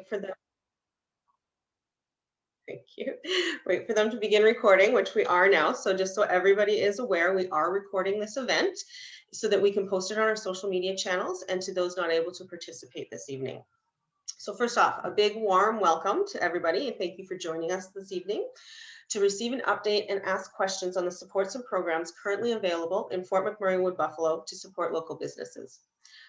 for them. Thank you. Wait for them to begin recording, which we are now. So just so everybody is aware, we are recording this event so that we can post it on our social media channels and to those not able to participate this evening. So first off, a big warm welcome to everybody and thank you for joining us this evening to receive an update and ask questions on the supports and programs currently available in Fort McMurray Wood Buffalo to support local businesses.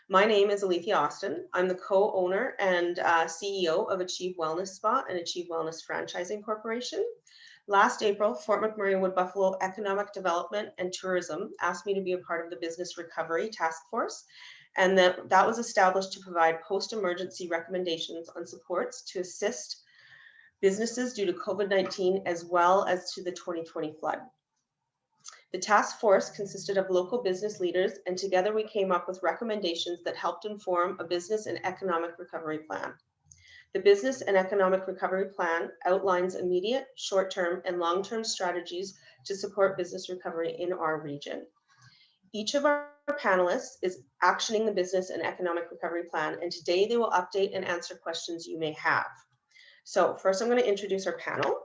My name is Alethea Austin. I'm the co-owner and CEO of Achieve Wellness Spa and Achieve Wellness Franchising Corporation. Last April, Fort McMurray Wood Buffalo Economic Development and Tourism asked me to be a part of the Business Recovery Task Force, and that was established to provide post-emergency recommendations on supports to assist businesses due to COVID-19 as well as to the 2020 flood. The task force consisted of local business leaders, and together we came up with recommendations that helped inform a business and economic recovery plan. The Business and Economic Recovery Plan outlines immediate, short-term, and long-term strategies to support business recovery in our region. Each of our panelists is actioning the Business and Economic Recovery Plan, and today they will update and answer questions you may have. So first, I'm going to introduce our panel.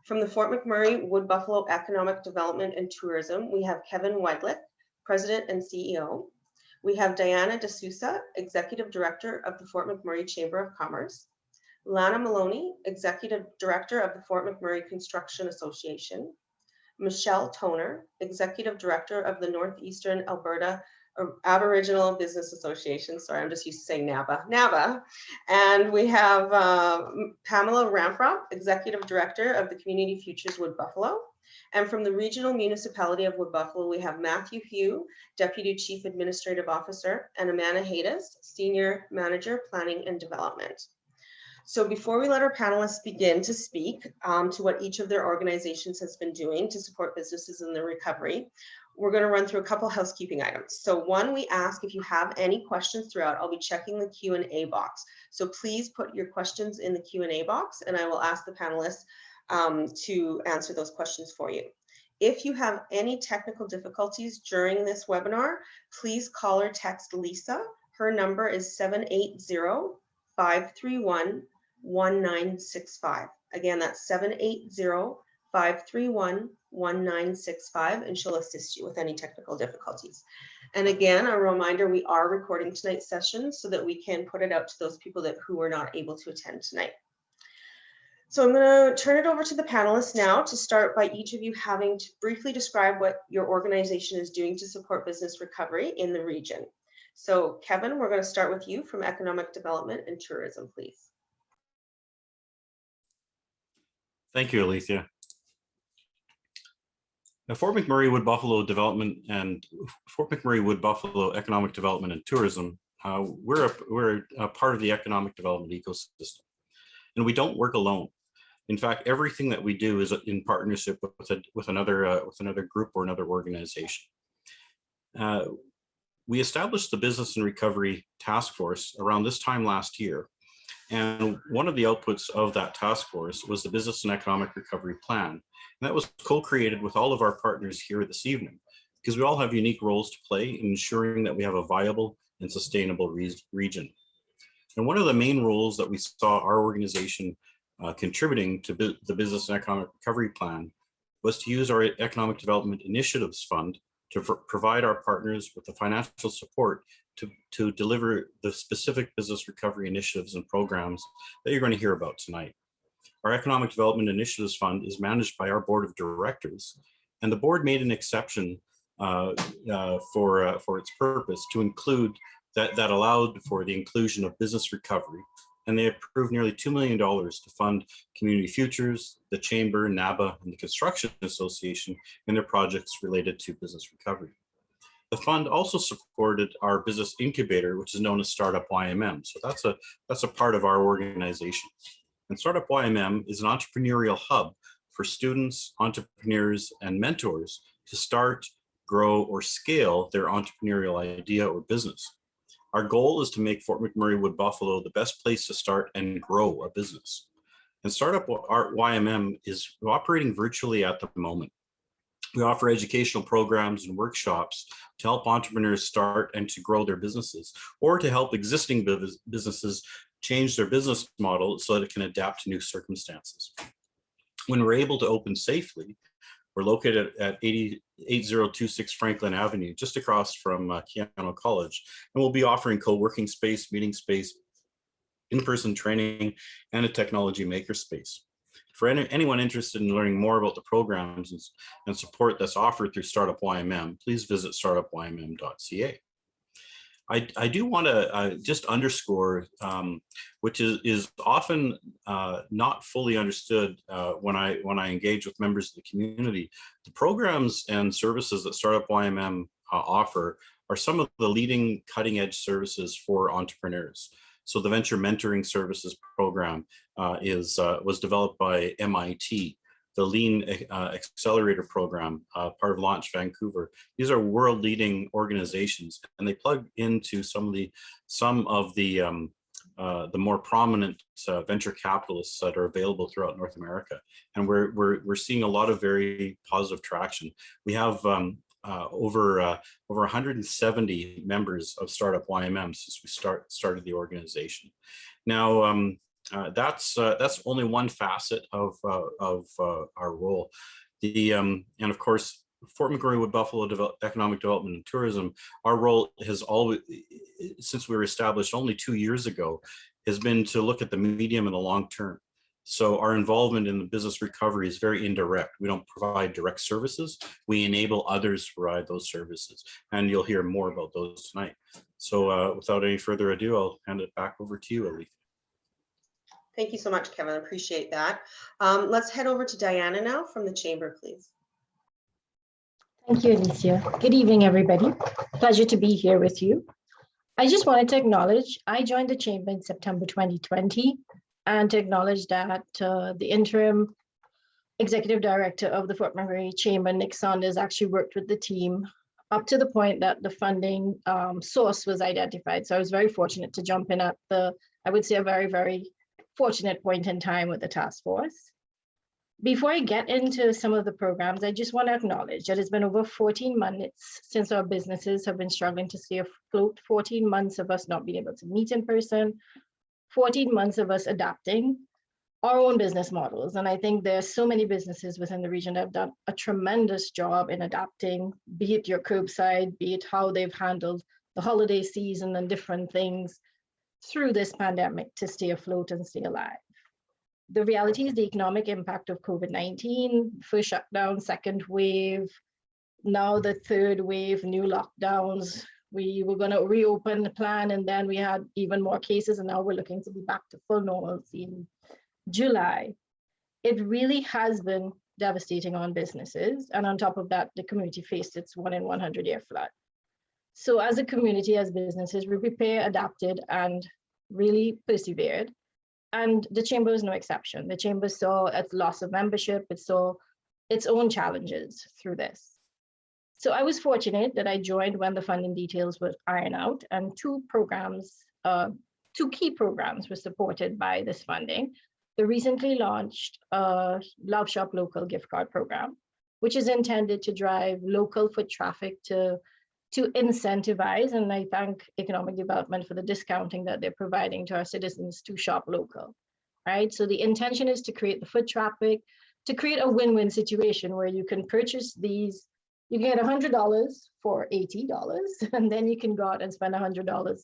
From the Fort McMurray Wood Buffalo Economic Development and Tourism, we have Kevin Wedlick, President and CEO. We have Diana De Sousa, Executive Director of the Fort McMurray Chamber of Commerce. Lana Maloney, Executive Director of the Fort McMurray Construction Association. Michelle Toner, Executive Director of the Northeastern Alberta Aboriginal Business Association. Sorry, I'm just used to saying NABA. And we have Pamela Ramrup, Executive Director of the Community Futures Wood Buffalo. And from the Regional Municipality of Wood Buffalo, we have Matthew Hugh, Deputy Chief Administrative Officer, and Amanda Haydes, Senior Manager, Planning and Development. So before we let our panelists begin to speak to what each of their organizations has been doing to support businesses in the recovery, we're going to run through a couple housekeeping items. So one, we ask if you have any questions throughout, I'll be checking the Q&A box. So please put your questions in the Q&A box and I will ask the panelists to answer those questions for you. If you have any technical difficulties during this webinar, please call or text Lisa. Her number is 780-531-1965. Again, that's 780-531-1965, and she'll assist you with any technical difficulties. And again, a reminder, we are recording tonight's session so that we can put it out to those people who were not able to attend tonight. So I'm going to turn it over to the panelists now to start by each of you having to briefly describe what your organization is doing to support business recovery in the region. So Kevin, we're going to start with you from Economic Development and Tourism, please. Thank you, Alethea. Now, Fort McMurray Wood Buffalo Development and Fort McMurray Wood Buffalo Economic Development and Tourism, we're a part of the economic development ecosystem, and we don't work alone. In fact, everything that we do is in partnership with another group or another organization. We established the Business and Recovery Task Force around this time last year. And one of the outputs of that task force was the Business and Economic Recovery Plan. And that was co-created with all of our partners here this evening, because we all have unique roles to play in ensuring that we have a viable and sustainable region. And one of the main roles that we saw our organization contributing to the Business and Economic Recovery Plan was to use our Economic Development Initiatives Fund to provide our partners with the financial support to deliver the specific business recovery initiatives and programs that you're going to hear about tonight. Our Economic Development Initiatives Fund is managed by our board of directors, and the board made an exception for its purpose to include that allowed for the inclusion of business recovery, and they approved nearly $2 million to fund Community Futures, the Chamber, NABA, and the Construction Association in their projects related to business recovery. The fund also supported our business incubator, which is known as Startup YMM. So that's a part of our organization. And Startup YMM is an entrepreneurial hub for students, entrepreneurs, and mentors to start, grow, or scale their entrepreneurial idea or business. Our goal is to make Fort McMurray Wood Buffalo the best place to start and grow a business. And Startup YMM is operating virtually at the moment. We offer educational programs and workshops to help entrepreneurs start and to grow their businesses, or to help existing businesses change their business model so that it can adapt to new circumstances. When we're able to open safely, we're located at 8026 Franklin Avenue, just across from Keano College, and we'll be offering co-working space, meeting space, in-person training, and a technology makerspace. For anyone interested in learning more about the programs and support that's offered through Startup YMM, please visit startup-ym.ca. I do want to just underscore, which is often not fully understood when I engage with members of the community. The programs and services that Startup YMM offer are some of the leading cutting edge services for entrepreneurs. So the Venture Mentoring Services program was developed by MIT. The Lean Accelerator program, part of Launch Vancouver. These are world-leading organizations, and they plug into some of the more prominent venture capitalists that are available throughout North America. And we're seeing a lot of very positive traction. We have over 170 members of Startup YMM since we started the organization. Now, that's only one facet of our role. And of course, Fort McMurray Wood Buffalo Economic Development and Tourism, our role has always, since we were established only 2 years ago, has been to look at the medium and the long term. So our involvement in the business recovery is very indirect. We don't provide direct services. We enable others to provide those services. And you'll hear more about those tonight. So without any further ado, I'll hand it back over to you, Elise. Thank you so much, Kevin. I appreciate that. Let's head over to Diana now from the Chamber, please. Thank you, Alicia. Good evening, everybody. Pleasure to be here with you. I just wanted to acknowledge, I joined the Chamber in September 2020, and to acknowledge that the interim executive director of the Fort McMurray Chamber, Nick Saunders, actually worked with the team up to the point that the funding source was identified. So I was very fortunate to jump in at I would say a very, very fortunate point in time with the task force. Before I get into some of the programs, I just want to acknowledge that it's been over 14 months since our businesses have been struggling to stay afloat, 14 months of us not being able to meet in person, 14 months of us adapting our own business models. And I think there's so many businesses within the region that have done a tremendous job in adapting, be it your curbside, be it how they've handled the holiday season and different things through this pandemic to stay afloat and stay alive. The reality is the economic impact of COVID-19, first shutdown, second wave, now the third wave, new lockdowns. We were going to reopen the plan, and then we had even more cases, and now we're looking to be back to full normalcy in July. It really has been devastating on businesses, and on top of that, the community faced its 1 in 100 year flood. So as a community, as businesses, we prepared, adapted, and really persevered. And the Chamber is no exception. The Chamber saw its loss of membership, it saw its own challenges through this. So I was fortunate that I joined when the funding details were ironed out, and two key programs were supported by this funding. The recently launched Love Shop Local gift card program, which is intended to drive local foot traffic to incentivize, and I thank economic development for the discounting that they're providing to our citizens to shop local, right? So the intention is to create the foot traffic, to create a win-win situation where you can purchase these, you can get $100 for $80, and then you can go out and spend $100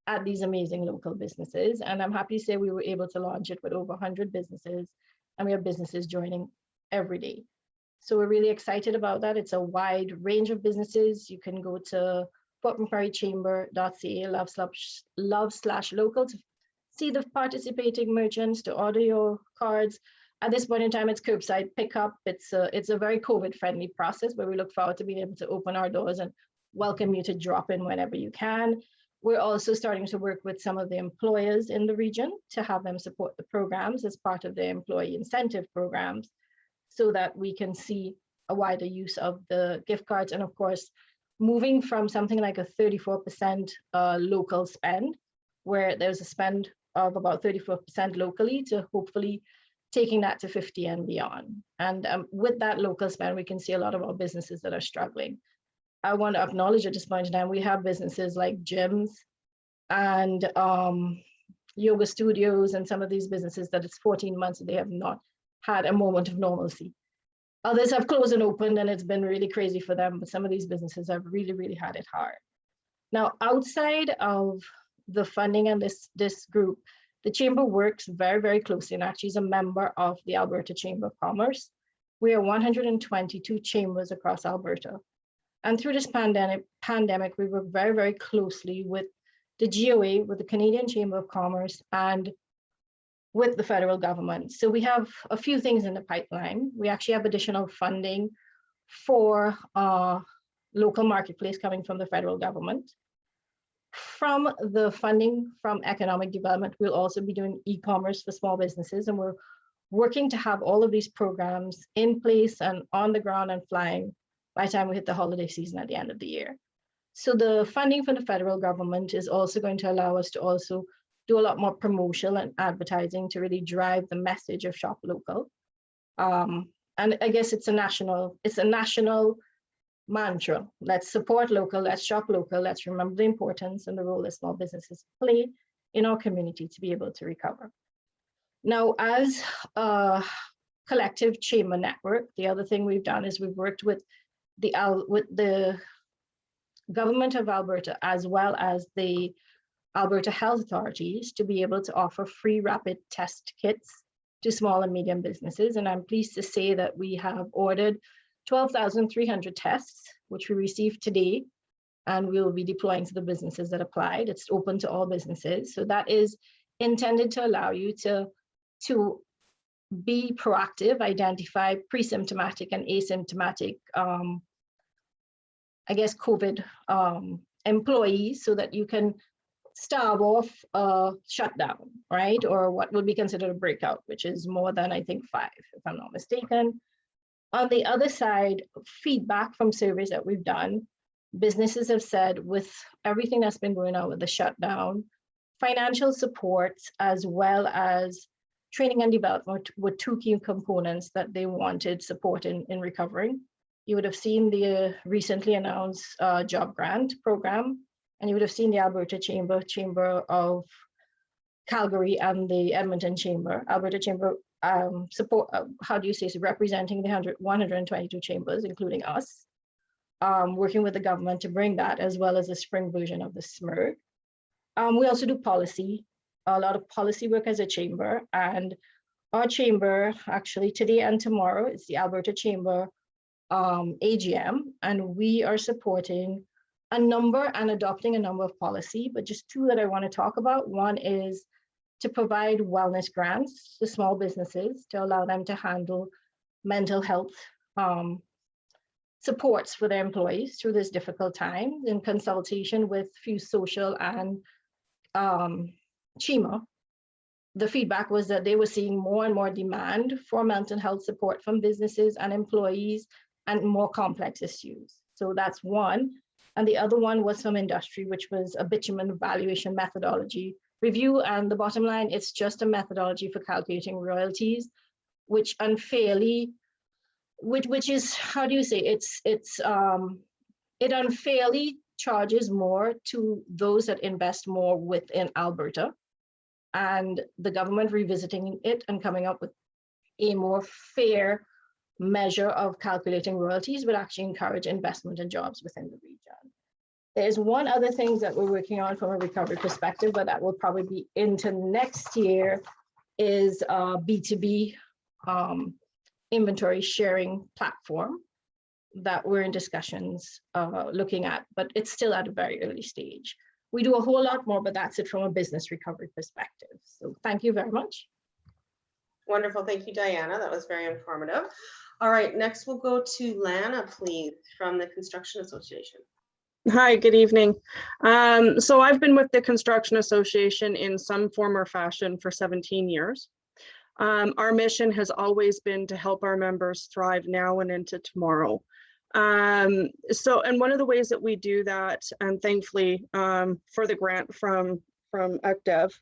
at these amazing local businesses. And I'm happy to say we were able to launch it with over 100 businesses, and we have businesses joining every day. So we're really excited about that. It's a wide range of businesses. You can go to fortmcmurraychamber.ca/love/local to see the participating merchants, to order your cards. At this point in time, it's curbside pickup. It's a very COVID-friendly process, but we look forward to being able to open our doors and welcome you to drop in whenever you can. We're also starting to work with some of the employers in the region to have them support the programs as part of their employee incentive programs, so that we can see a wider use of the gift cards. And of course, moving from something like a 34% local spend, where there's a spend of about 34% locally, to hopefully taking that to 50 and beyond. And with that local spend, we can see a lot of our businesses that are struggling. I want to acknowledge at this point in time, we have businesses like gyms and yoga studios and some of these businesses that it's 14 months and they have not had a moment of normalcy. Others have closed and opened and it's been really crazy for them, but some of these businesses have really, really had it hard. Now, outside of the funding and this group, the Chamber works very, very closely and actually is a member of the Alberta Chamber of Commerce. We are 122 chambers across Alberta. And through this pandemic, we work very, very closely with the GOA, with the Canadian Chamber of Commerce, and with the federal government. So we have a few things in the pipeline. We actually have additional funding for local marketplace coming from the federal government. From the funding from economic development, we'll also be doing e-commerce for small businesses, and we're working to have all of these programs in place and on the ground and flying by the time we hit the holiday season at the end of the year. So the funding from the federal government is also going to allow us to also do a lot more promotion and advertising to really drive the message of shop local. And I guess it's a national mantra. Let's support local, let's shop local, let's remember the importance and the role that small businesses play in our community to be able to recover. Now, as a collective chamber network, the other thing we've done is we've worked with the government of Alberta as well as the Alberta health authorities to be able to offer free rapid test kits to small and medium businesses. And I'm pleased to say that we have ordered 12,300 tests, which we received today, and we will be deploying to the businesses that applied. It's open to all businesses. So that is intended to allow you to be proactive, identify pre-symptomatic and asymptomatic, I guess, COVID employees so that you can stave off a shutdown, right? Or what would be considered a breakout, which is more than, I think, 5, if I'm not mistaken. On the other side, feedback from surveys that we've done, businesses have said with everything that's been going on with the shutdown, financial support as well as training and development were 2 key components that they wanted support in recovering. You would have seen the recently announced job grant program, and you would have seen the Alberta Chamber of Calgary and the Edmonton Chamber. Alberta Chamber support, representing the 122 chambers, including us, working with the government to bring that, as well as the spring version of the SMERG. We also do policy, a lot of policy work as a chamber, and our chamber, actually today and tomorrow, it's the Alberta Chamber AGM, and we are supporting a number and adopting a number of policy, but just 2 that I want to talk about. One is to provide wellness grants to small businesses to allow them to handle mental health supports for their employees through this difficult time in consultation with Fuse Social and CHIMA. The feedback was that they were seeing more and more demand for mental health support from businesses and employees and more complex issues. So that's one. And the other one was from industry, which was a bitumen valuation methodology review. And the bottom line, it's just a methodology for calculating royalties, which unfairly, which is, how do you say, it unfairly charges more to those that invest more within Alberta, and the government revisiting it and coming up with a more fair measure of calculating royalties would actually encourage investment and jobs within the region. There's one other thing that we're working on from a recovery perspective, but that will probably be into next year, is a B2B inventory sharing platform that we're in discussions looking at, but it's still at a very early stage. We do a whole lot more, but that's it from a business recovery perspective. So thank you very much. Wonderful. Thank you, Diana. That was very informative. All right, next we'll go to Lana, please, from the Construction Association. Hi, good evening. So I've been with the Construction Association in some form or fashion for 17 years. Our mission has always been to help our members thrive now and into tomorrow. And one of the ways that we do that, and thankfully for the grant from UCDEV,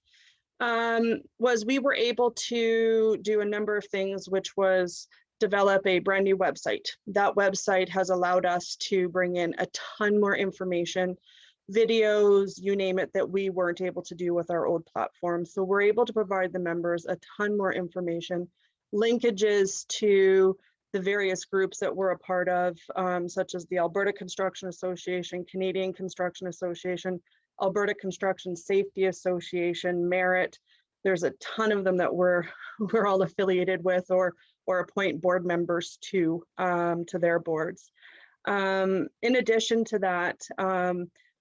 was we were able to do a number of things, which was develop a brand new website. That website has allowed us to bring in a ton more information videos, you name it, that we weren't able to do with our old platform. So we're able to provide the members a ton more information, linkages to the various groups that we're a part of, such as the Alberta Construction Association, Canadian Construction Association, Alberta Construction Safety Association, Merit. There's a ton of them that we're all affiliated with or appoint board members to their boards. In addition to that,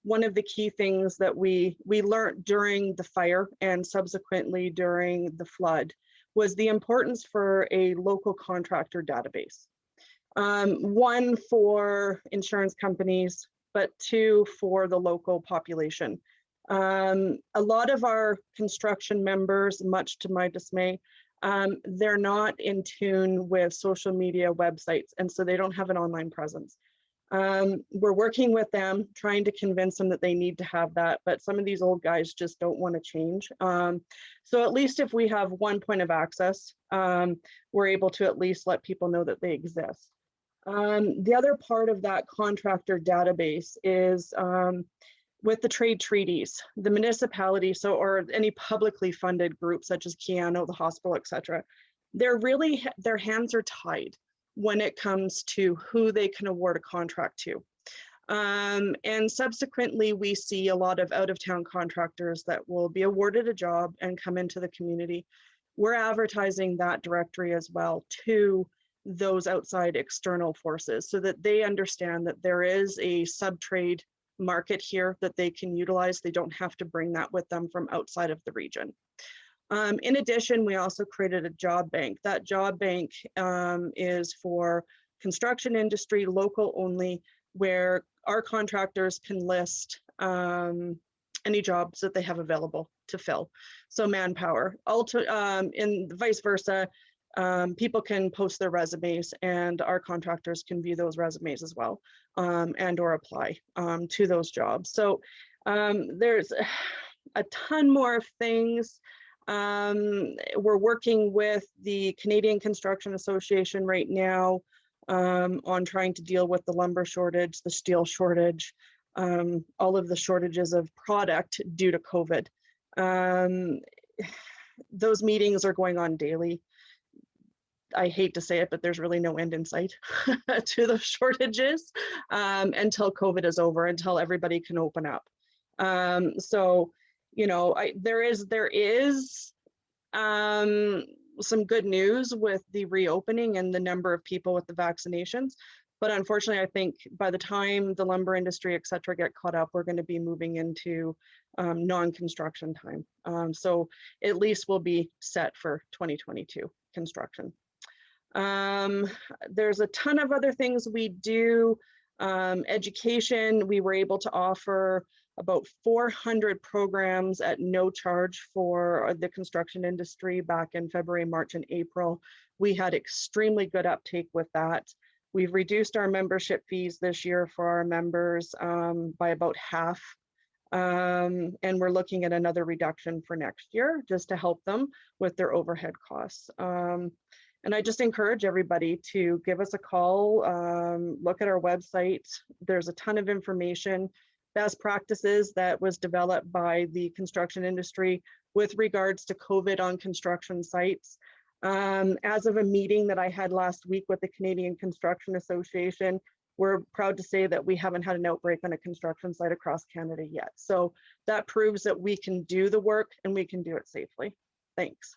one of the key things that we learned during the fire and subsequently during the flood was the importance for a local contractor database. One for insurance companies, but two for the local population. A lot of our construction members, much to my dismay, they're not in tune with social media websites, and so they don't have an online presence. We're working with them, trying to convince them that they need to have that, but some of these old guys just don't want to change. So at least if we have one point of access, we're able to at least let people know that they exist. The other part of that contractor database is with the trade treaties, the municipality, or any publicly funded group such as Kiano, the hospital, etc. Their hands are tied when it comes to who they can award a contract to. And subsequently, we see a lot of out-of-town contractors that will be awarded a job and come into the community. We're advertising that directory as well to those outside external forces so that they understand that there is a sub-trade market here that they can utilize. They don't have to bring that with them from outside of the region. In addition, we also created a job bank. That job bank is for construction industry, local only, where our contractors can list any jobs that they have available to fill. So manpower, and vice versa, people can post their resumes and our contractors can view those resumes as well and or apply to those jobs. So there's a ton more things. We're working with the Canadian Construction Association right now on trying to deal with the lumber shortage, the steel shortage, all of the shortages of product due to COVID. Those meetings are going on daily. I hate to say it, but there's really no end in sight to those shortages until COVID is over, until everybody can open up. So, you know, there is some good news with the reopening and the number of people with the vaccinations. But unfortunately, I think by the time the lumber industry, et cetera, get caught up, we're going to be moving into non-construction time. So at least we'll be set for 2022 construction. There's a ton of other things we do. Education, we were able to offer about 400 programs at no charge for the construction industry back in February, March, and April. We had extremely good uptake with that. We've reduced our membership fees this year for our members by about half. And we're looking at another reduction for next year just to help them with their overhead costs. And I just encourage everybody to give us a call, look at our website. There's a ton of information, best practices that was developed by the construction industry with regards to COVID on construction sites. As of a meeting that I had last week with the Canadian Construction Association, we're proud to say that we haven't had an outbreak on a construction site across Canada yet. So that proves that we can do the work and we can do it safely. Thanks.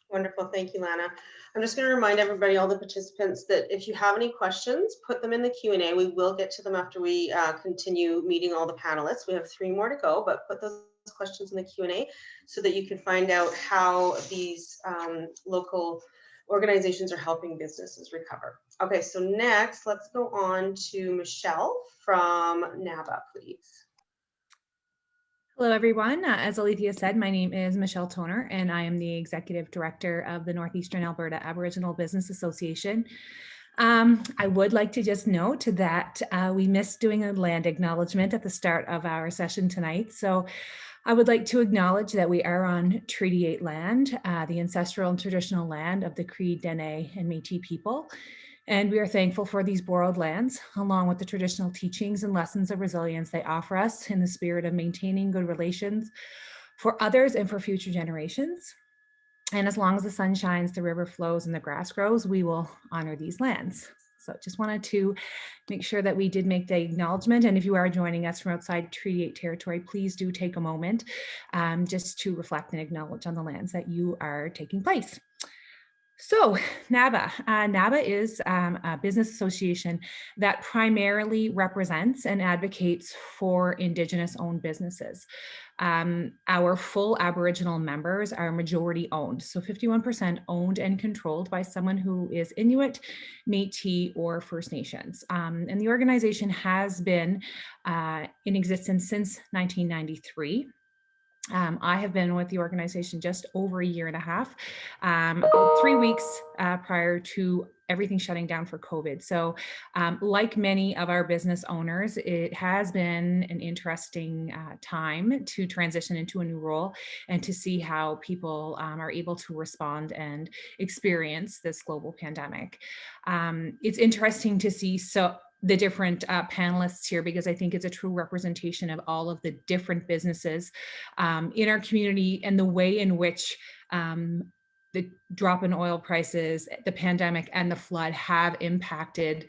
Wonderful, thank you, Lana. I'm just going to remind everybody, all the participants, that if you have any questions, put them in the Q&A. We will get to them after we continue meeting all the panelists. We have 3 more to go, but put those questions in the Q&A so that you can find out how these local organizations are helping businesses recover. Okay, so next, let's go on to Michelle from NABA, please. Hello, everyone. As Alethea said, my name is Michelle Toner, and I am the Executive Director of the Northeastern Alberta Aboriginal Business Association. I would like to just note that we missed doing a land acknowledgement at the start of our session tonight. So I would like to acknowledge that we are on Treaty 8 land, the ancestral and traditional land of the Cree, Dene, and Métis people. And we are thankful for these borrowed lands, along with the traditional teachings and lessons of resilience they offer us in the spirit of maintaining good relations for others and for future generations. And as long as the sun shines, the river flows, and the grass grows, we will honor these lands. So just wanted to make sure that we did make the acknowledgement. And if you are joining us from outside Treaty 8 territory, please do take a moment just to reflect and acknowledge on the lands that you are taking place. So NABA. NABA is a business association that primarily represents and advocates for Indigenous owned businesses. Our full Aboriginal members are majority owned, so 51% owned and controlled by someone who is Inuit, Métis, or First Nations. And the organization has been in existence since 1993. I have been with the organization just over a year and a half, about 3 weeks prior to everything shutting down for COVID. So like many of our business owners, it has been an interesting time to transition into a new role and to see how people are able to respond and experience this global pandemic. It's interesting to see the different panelists here, because I think it's a true representation of all of the different businesses in our community and the way in which the drop in oil prices, the pandemic, and the flood have impacted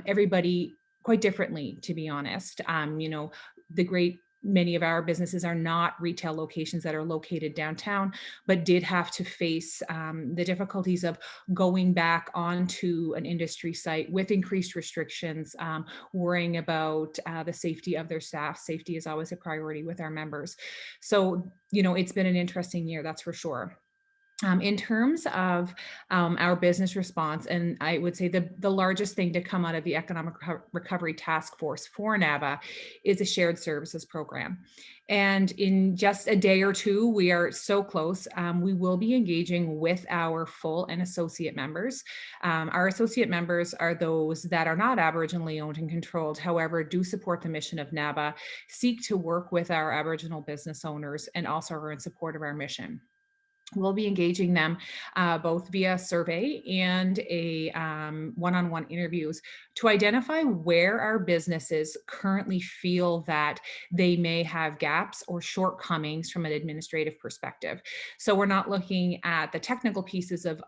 everybody quite differently, to be honest. You know, many of our businesses are not retail locations that are located downtown, but did have to face the difficulties of going back onto an industry site with increased restrictions, worrying about the safety of their staff. Safety is always a priority with our members. So, you know, it's been an interesting year, that's for sure. In terms of our business response, and I would say the largest thing to come out of the Economic Recovery Task Force for NABA is a shared services program. And in just a day or two, we are so close, we will be engaging with our full and associate members. Our associate members are those that are not Aboriginally owned and controlled, however, do support the mission of NABA, seek to work with our Aboriginal business owners, and also are in support of our mission. We'll be engaging them both via survey and a one-on-one interviews to identify where our businesses currently feel that they may have gaps or shortcomings from an administrative perspective. So we're not looking at the technical pieces of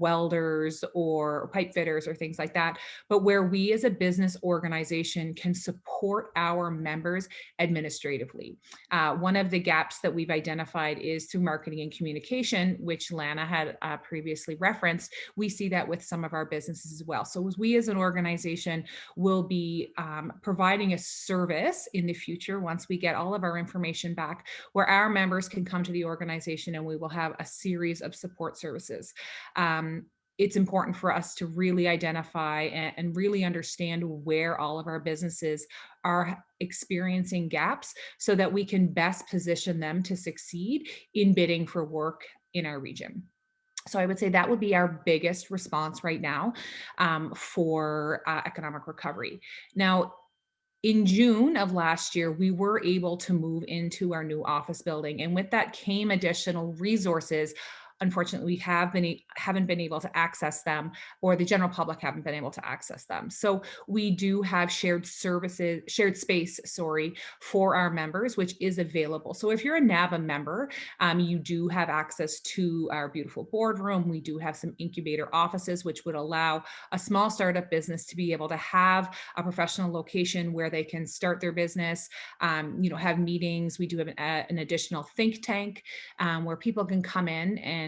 welders or pipe fitters or things like that, but where we as a business organization can support our members administratively. One of the gaps that we've identified is through marketing and communication, which Lana had previously referenced. We see that with some of our businesses as well. So we as an organization will be providing a service in the future once we get all of our information back, where our members can come to the organization and we will have a series of support services. It's important for us to really identify and really understand where all of our businesses are experiencing gaps so that we can best position them to succeed in bidding for work in our region. So I would say that would be our biggest response right now for economic recovery. Now, in June of last year, we were able to move into our new office building, and with that came additional resources. Unfortunately, we haven't been able to access them, or the general public haven't been able to access them. So we do have shared space, for our members, which is available. So if you're a NABA member, you do have access to our beautiful boardroom. We do have some incubator offices, which would allow a small startup business to be able to have a professional location where they can start their business, have meetings. We do have an additional think tank where people can come in and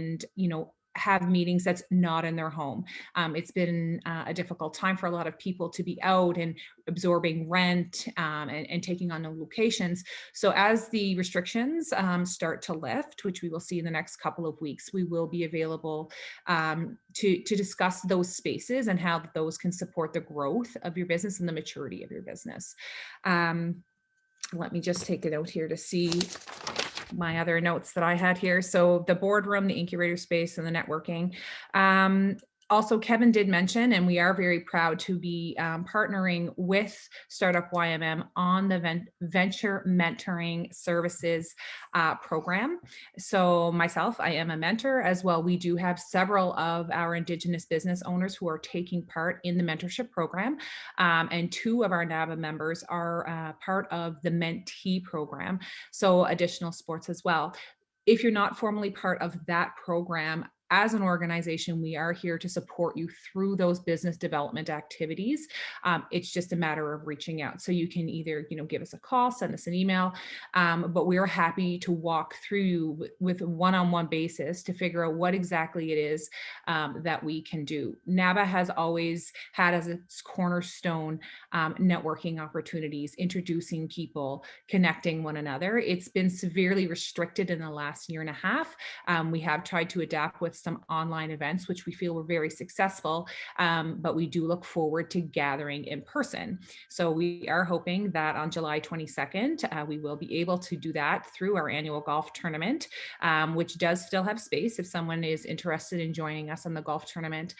have meetings that's not in their home. It's been a difficult time for a lot of people to be out and absorbing rent and taking on new locations. So as the restrictions start to lift, which we will see in the next couple of weeks, we will be available to discuss those spaces and how those can support the growth of your business and the maturity of your business. Let me just take it out here to see my other notes that I had here. So the boardroom, the incubator space, and the networking. Also, Kevin did mention, and we are very proud to be partnering with Startup YMM on the Venture Mentoring Services program. So myself, I am a mentor as well. We do have several of our Indigenous business owners who are taking part in the mentorship program. And 2 of our NABA members are part of the mentee program. So additional sports as well. If you're not formally part of that program, as an organization, we are here to support you through those business development activities. It's just a matter of reaching out. So you can either, give us a call, send us an email, but we're happy to walk through you with a one-on-one basis to figure out what exactly it is that we can do. NABA has always had as its cornerstone networking opportunities, introducing people, connecting one another. It's been severely restricted in the last year and a half. We have tried to adapt with some online events, which we feel were very successful, but we do look forward to gathering in person. So we are hoping that on July 22nd, we will be able to do that through our annual golf tournament, which does still have space if someone is interested in joining us on the golf tournament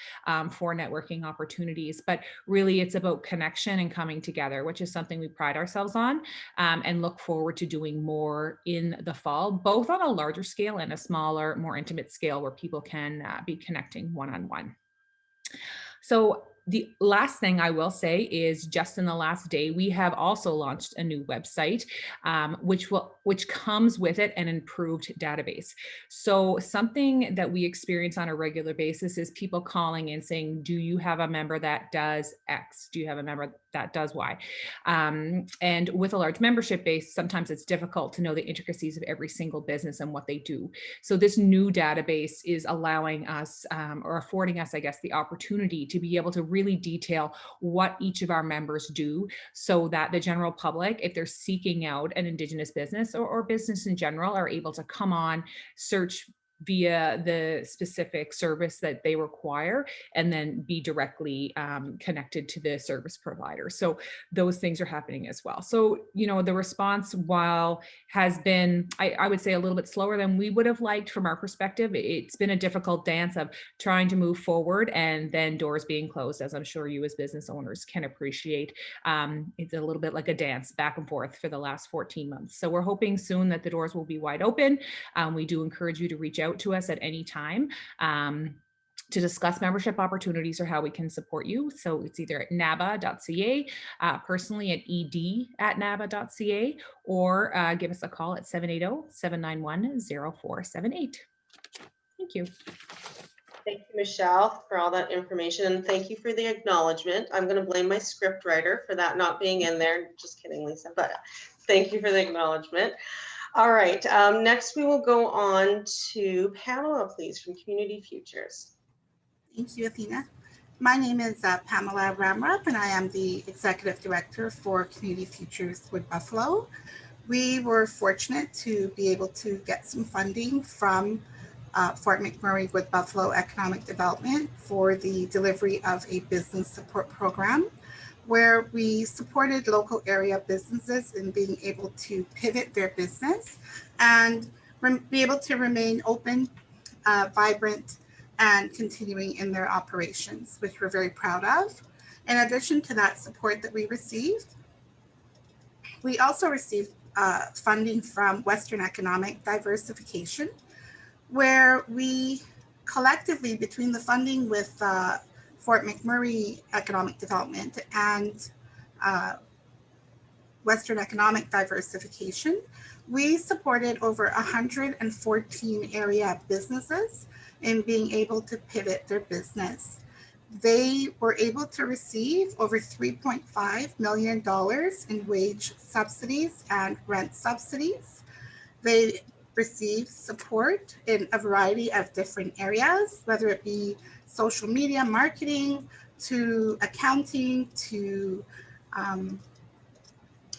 for networking opportunities. But really, it's about connection and coming together, which is something we pride ourselves on, and look forward to doing more in the fall, both on a larger scale and a smaller, more intimate scale where people can be connecting one-on-one. So the last thing I will say is just in the last day, we have also launched a new website, which comes with it an improved database. So something that we experience on a regular basis is people calling in saying, do you have a member that does X? Do you have a member that does Y? And with a large membership base, sometimes it's difficult to know the intricacies of every single business and what they do. So this new database is allowing us, or affording us, I guess, the opportunity to be able to really detail what each of our members do, so that the general public, if they're seeking out an Indigenous business or business in general, are able to come on, search via the specific service that they require, and then be directly connected to the service provider. So those things are happening as well. So, the response, while has been, I would say, a little bit slower than we would have liked from our perspective, it's been a difficult dance of trying to move forward and then doors being closed, as I'm sure you as business owners can appreciate. It's a little bit like a dance back and forth for the last 14 months. So we're hoping soon that the doors will be wide open. We do encourage you to reach out to us at any time to discuss membership opportunities or how we can support you. So it's either at naba.ca, personally at ed@naba.ca, or give us a call at 780-791-0478. Thank you. Thank you, Michelle, for all that information. And thank you for the acknowledgement. I'm going to blame my script writer for that not being in there. Just kidding, Lisa, but thank you for the acknowledgement. All right, next we will go on to Pamela, please, from Community Futures. Thank you, Athena. My name is Pamela Ramrup, and I am the Executive Director for Community Futures Wood Buffalo. We were fortunate to be able to get some funding from Fort McMurray Wood Buffalo Economic Development for the delivery of a business support program, where we supported local area businesses in being able to pivot their business and be able to remain open, vibrant, and continuing in their operations, which we're very proud of. In addition to that support that we received, we also received funding from Western Economic Diversification, where we collectively, between the funding with Fort McMurray Economic Development and Western Economic Diversification, we supported over 114 area businesses in being able to pivot their business. They were able to receive over $3.5 million in wage subsidies and rent subsidies. They received support in a variety of different areas, whether it be social media marketing, to accounting, to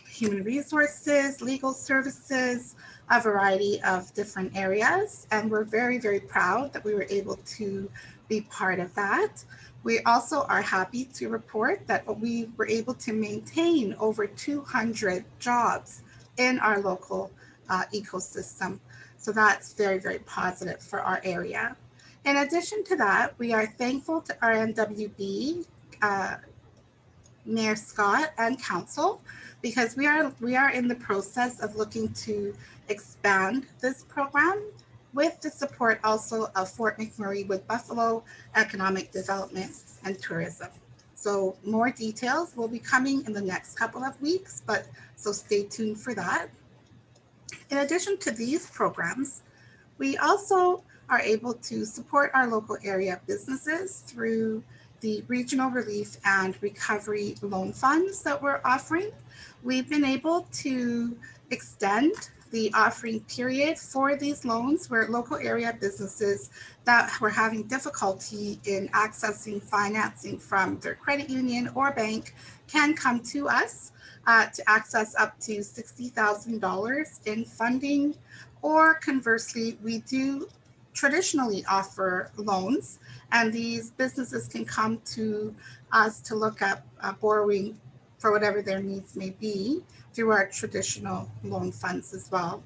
human resources, legal services, a variety of different areas. And we're very, very proud that we were able to be part of that. We also are happy to report that we were able to maintain over 200 jobs in our local ecosystem. So that's very, very positive for our area. In addition to that, we are thankful to Rmwb, Mayor Scott, and Council, because we are in the process of looking to expand this program with the support also of Fort McMurray with Buffalo Economic Development and Tourism. So more details will be coming in the next couple of weeks, so stay tuned for that. In addition to these programs, we also are able to support our local area businesses through the regional relief and recovery loan funds that we're offering. We've been able to extend the offering period for these loans where local area businesses that were having difficulty in accessing financing from their credit union or bank can come to us to access up to $60,000 in funding, or conversely, we do traditionally offer loans, and these businesses can come to us to look at borrowing for whatever their needs may be through our traditional loan funds as well.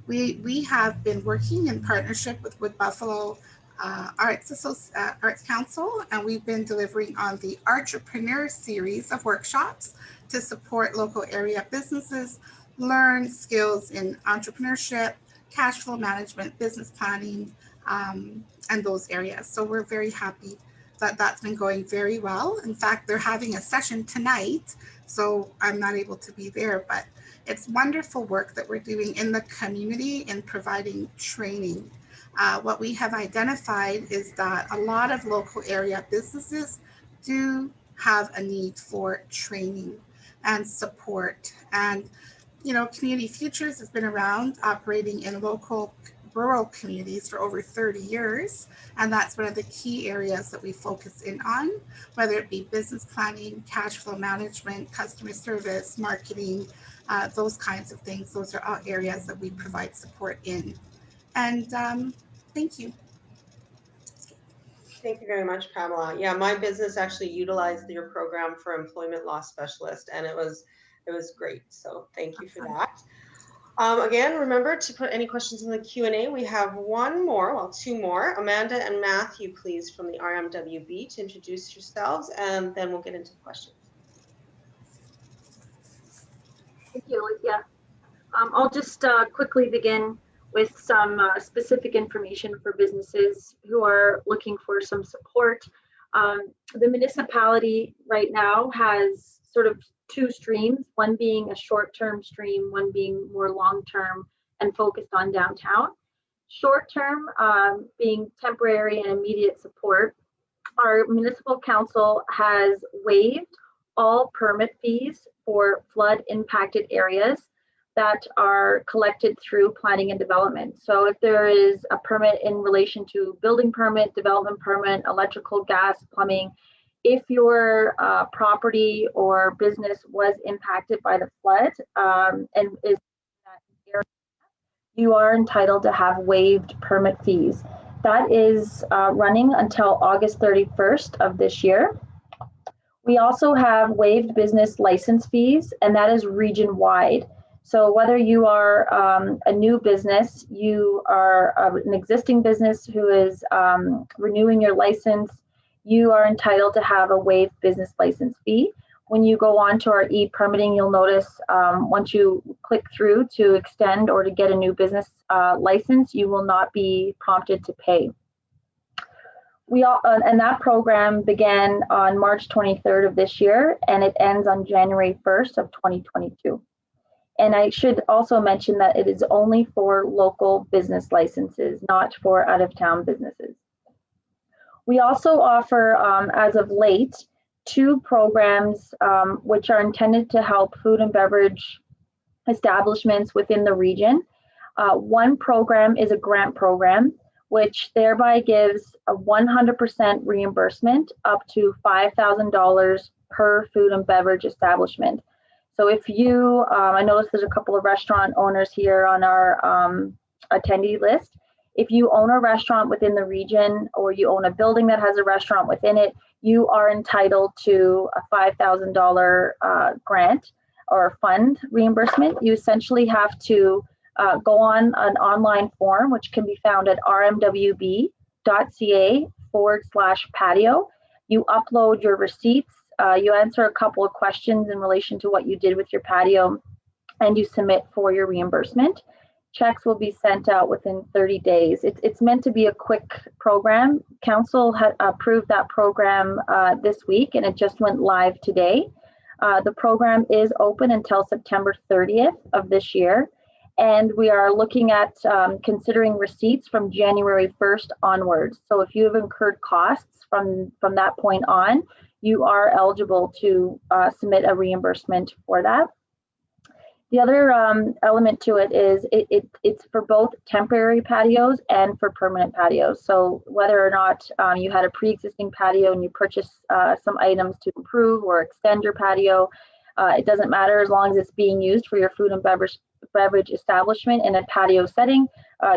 We have been working in partnership with Wood Buffalo Arts Council, and we've been delivering on the Entrepreneur series of workshops to support local area businesses learn skills in entrepreneurship, cash flow management, business planning, and those areas. So we're very happy that that's been going very well. In fact, they're having a session tonight, so I'm not able to be there, but it's wonderful work that we're doing in the community in providing training. What we have identified is that a lot of local area businesses do have a need for training and support. And, you know, Community Futures has been around operating in local rural communities for over 30 years. And that's one of the key areas that we focus in on, whether it be business planning, cash flow management, customer service, marketing, those kinds of things. Those are all areas that we provide support in. And thank you. Thank you very much, Pamela. Yeah, my business actually utilized your program for employment law specialist, and it was great. So thank you for that. Again, remember to put any questions in the Q&A. We have two more. Amanda and Matthew, please, from the Rmwb to introduce yourselves, and then we'll get into the questions. Thank you, Alicia. I'll just quickly begin with some specific information for businesses who are looking for some support. The municipality right now has sort of two streams, one being a short-term stream, one being more long-term and focused on downtown. Short-term being temporary and immediate support. Our municipal council has waived all permit fees for flood impacted areas that are collected through planning and development. So if there is a permit in relation to building permit, development permit, electrical, gas, plumbing, if your property or business was impacted by the flood and is in that area, you are entitled to have waived permit fees. That is running until August 31st of this year. We also have waived business license fees, and that is region-wide. So whether you are a new business, you are an existing business who is renewing your license, you are entitled to have a waived business license fee. When you go on to our e-permitting, you'll notice once you click through to extend or to get a new business license, you will not be prompted to pay. And that program began on March 23rd of this year, and it ends on January 1st of 2022. And I should also mention that it is only for local business licenses, not for out-of-town businesses. We also offer, as of late, two programs which are intended to help food and beverage establishments within the region. One program is a grant program, which thereby gives a 100% reimbursement up to $5,000 per food and beverage establishment. So if you, I noticed there's a couple of restaurant owners here on our attendee list. If you own a restaurant within the region, or you own a building that has a restaurant within it, you are entitled to a $5,000 grant or fund reimbursement. You essentially have to go on an online form, which can be found at rmwb.ca unmurray.ca/patio. You upload your receipts, you answer a couple of questions in relation to what you did with your patio, and you submit for your reimbursement. Checks will be sent out within 30 days. It's meant to be a quick program. Council had approved that program this week, and it just went live today. The program is open until September 30th of this year, and we are looking at considering receipts from January 1st onwards. So if you have incurred costs from that point on, you are eligible to submit a reimbursement for that. The other element to it is it's for both temporary patios and for permanent patios. So whether or not you had a pre-existing patio and you purchase some items to improve or extend your patio, it doesn't matter as long as it's being used for your food and beverage establishment in a patio setting,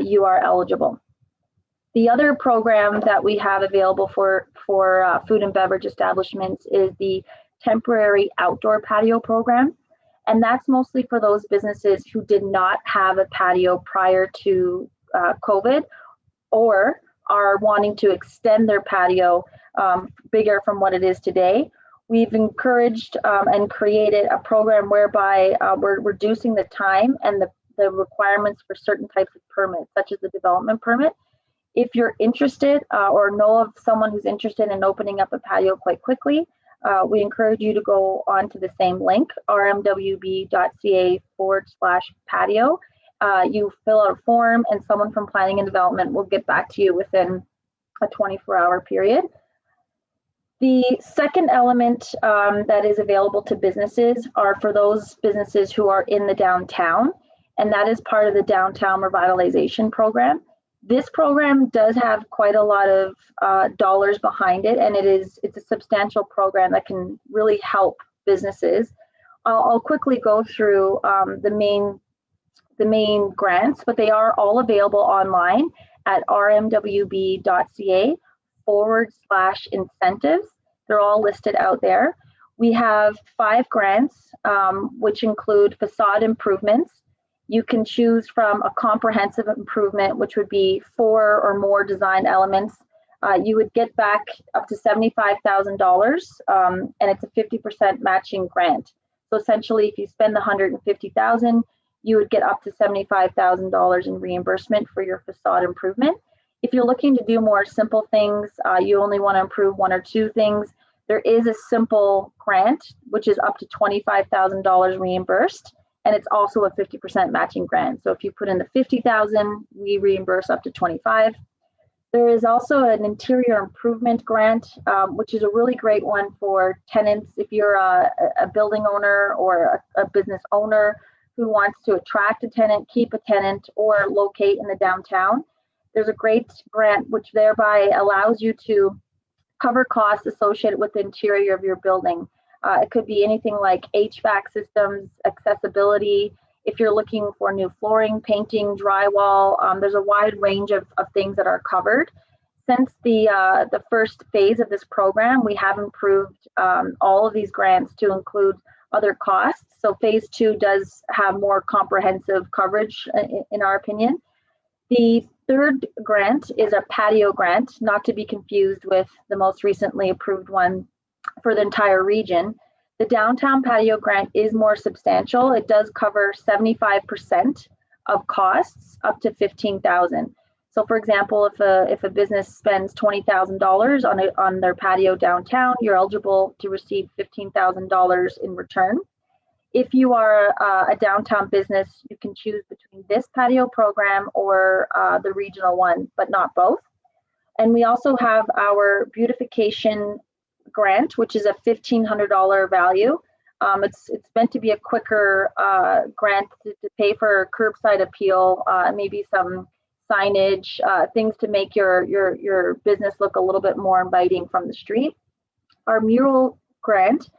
you are eligible. The other program that we have available for food and beverage establishments is the temporary outdoor patio program. And that's mostly for those businesses who did not have a patio prior to COVID, or are wanting to extend their patio bigger from what it is today. We've encouraged and created a program whereby we're reducing the time and the requirements for certain types of permits, such as the development permit. If you're interested or know of someone who's interested in opening up a patio quite quickly, we encourage you to go onto the same link, rmwb.ca/patio. You fill out a form, and someone from planning and development will get back to you within a 24-hour period. The second element that is available to businesses are for those businesses who are in the downtown, and that is part of the Downtown Revitalization Program. This program does have quite a lot of dollars behind it, and it's a substantial program that can really help businesses. I'll quickly go through the main grants, but they are all available online at rmwb.ca/incentives. They're all listed out there. We have 5 grants, which include facade improvements. You can choose from a comprehensive improvement, which would be 4 or more design elements. You would get back up to $75,000, and it's a 50% matching grant. So essentially, if you spend the $150,000, you would get up to $75,000 in reimbursement for your facade improvement. If you're looking to do more simple things, you only want to improve 1 or 2 things, there is a simple grant, which is up to $25,000 reimbursed. And it's also a 50% matching grant. So if you put in the $50,000, we reimburse up to $25,000. There is also an interior improvement grant, which is a really great one for tenants. If you're a building owner or a business owner who wants to attract a tenant, keep a tenant, or locate in the downtown, there's a great grant which thereby allows you to cover costs associated with the interior of your building. It could be anything like HVAC systems, accessibility. If you're looking for new flooring, painting, drywall, there's a wide range of things that are covered. Since the first phase of this program, we have improved all of these grants to include other costs. So phase 2 does have more comprehensive coverage in our opinion. The third grant is a patio grant, not to be confused with the most recently approved one for the entire region. The downtown patio grant is more substantial. It does cover 75% of costs up to $15,000. So for example, if a business spends $20,000 on their patio downtown, you're eligible to receive $15,000 in return. If you are a downtown business, you can choose between this patio program or the regional one, but not both. And we also have our Beautification Grant, which is a $1,500 value. It's meant to be a quicker grant to pay for curbside appeal, maybe some signage, things to make your business look a little bit more inviting from the street. Our mural grant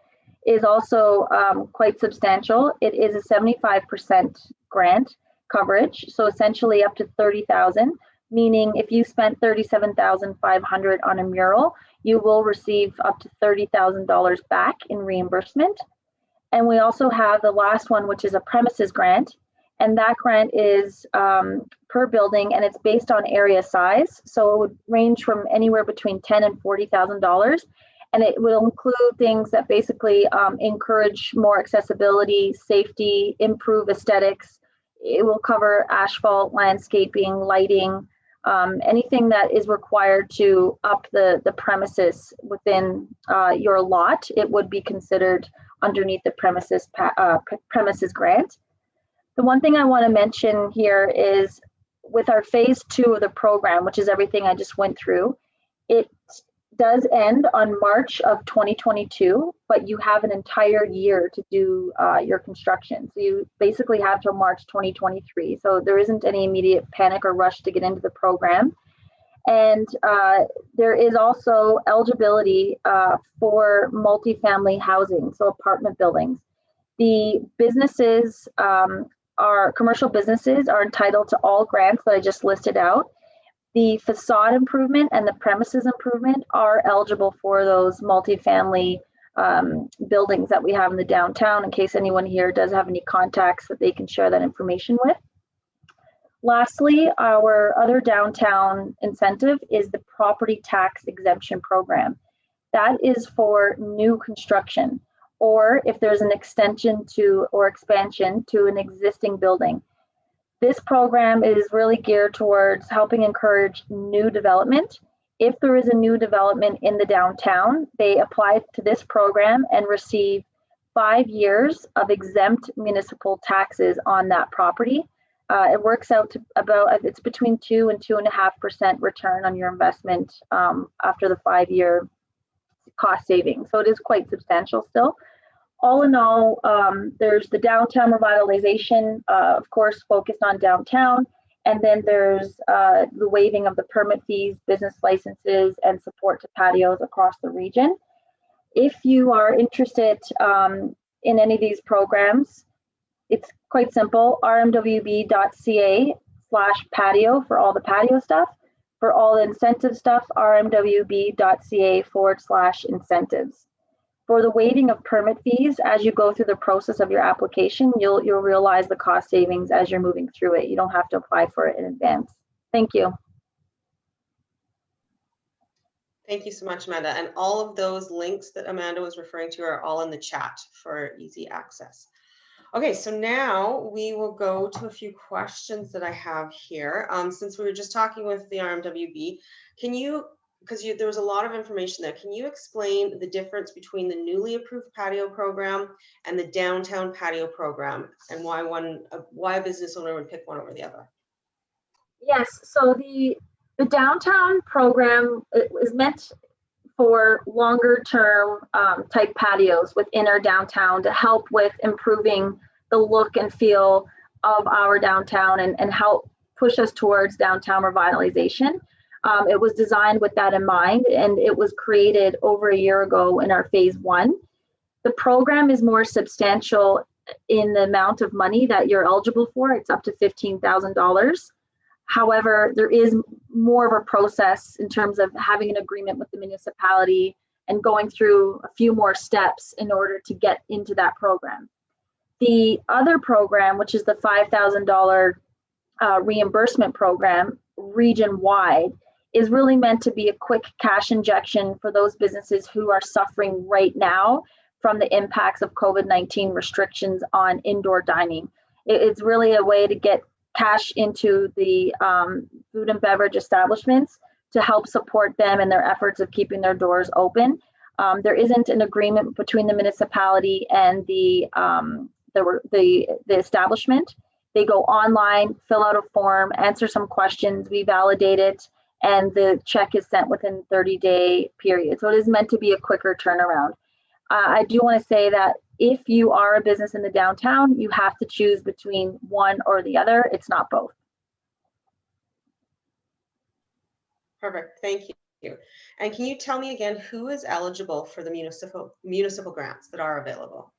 is also quite substantial. It is a 75% grant coverage, so essentially up to $30,000, meaning if you spent $37,500 on a mural, you will receive up to $30,000 back in reimbursement. And we also have the last one, which is a premises grant. And that grant is per building, and it's based on area size. So it would range from anywhere between $10,000 and $40,000. And it will include things that basically encourage more accessibility, safety, improve aesthetics. It will cover asphalt, landscaping, lighting, anything that is required to up the premises within your lot. It would be considered underneath the premises grant. The one thing I want to mention here is with our phase 2 of the program, which is everything I just went through, it does end on March of 2022, but you have an entire year to do your construction. So you basically have till March 2023. So there isn't any immediate panic or rush to get into the program. And there is also eligibility for multifamily housing, so apartment buildings. The businesses commercial businesses are entitled to all grants that I just listed out. The facade improvement and the premises improvement are eligible for those multifamily buildings that we have in the downtown, in case anyone here does have any contacts that they can share that information with. Lastly, our other downtown incentive is the property tax exemption program. That is for new construction, or if there's an extension to or expansion to an existing building. This program is really geared towards helping encourage new development. If there is a new development in the downtown, they apply to this program and receive 5 years of exempt municipal taxes on that property. It works out to about, it's between 2 and 2.5% return on your investment after the 5-year cost savings. So it is quite substantial still. All in all, there's the downtown revitalization, of course, focused on downtown. And then there's the waiving of the permit fees, business licenses, and support to patios across the region. If you are interested in any of these programs, it's quite simple, rmwb.ca/patio for all the patio stuff. For all the incentive stuff, rmwb.ca/incentives. For the waiving of permit fees, as you go through the process of your application, you'll realize the cost savings as you're moving through it. You don't have to apply for it in advance. Thank you. Thank you so much, Amanda. And all of those links that Amanda was referring to are all in the chat for easy access. Okay, so now we will go to a few questions that I have here. Since we were just talking with the RMWB, can you, because there was a lot of information there, can you explain the difference between the newly approved patio program and the downtown patio program, and why a business owner would pick one over the other? Yes, so the downtown program is meant for longer term type patios within our downtown to help with improving the look and feel of our downtown and help push us towards downtown revitalization. It was designed with that in mind, and it was created over a year ago in our phase 1. The program is more substantial in the amount of money that you're eligible for. It's up to $15,000. However, there is more of a process in terms of having an agreement with the municipality and going through a few more steps in order to get into that program. The other program, which is the $5,000 reimbursement program, region-wide, is really meant to be a quick cash injection for those businesses who are suffering right now from the impacts of COVID-19 restrictions on indoor dining. It's really a way to get cash into the food and beverage establishments to help support them in their efforts of keeping their doors open. There isn't an agreement between the municipality and the establishment. They go online, fill out a form, answer some questions, we validate it, and the check is sent within 30-day period. So it is meant to be a quicker turnaround. I do want to say that if you are a business in the downtown, you have to choose between one or the other. It's not both. Perfect, thank you. And can you tell me again who is eligible for the municipal grants that are available?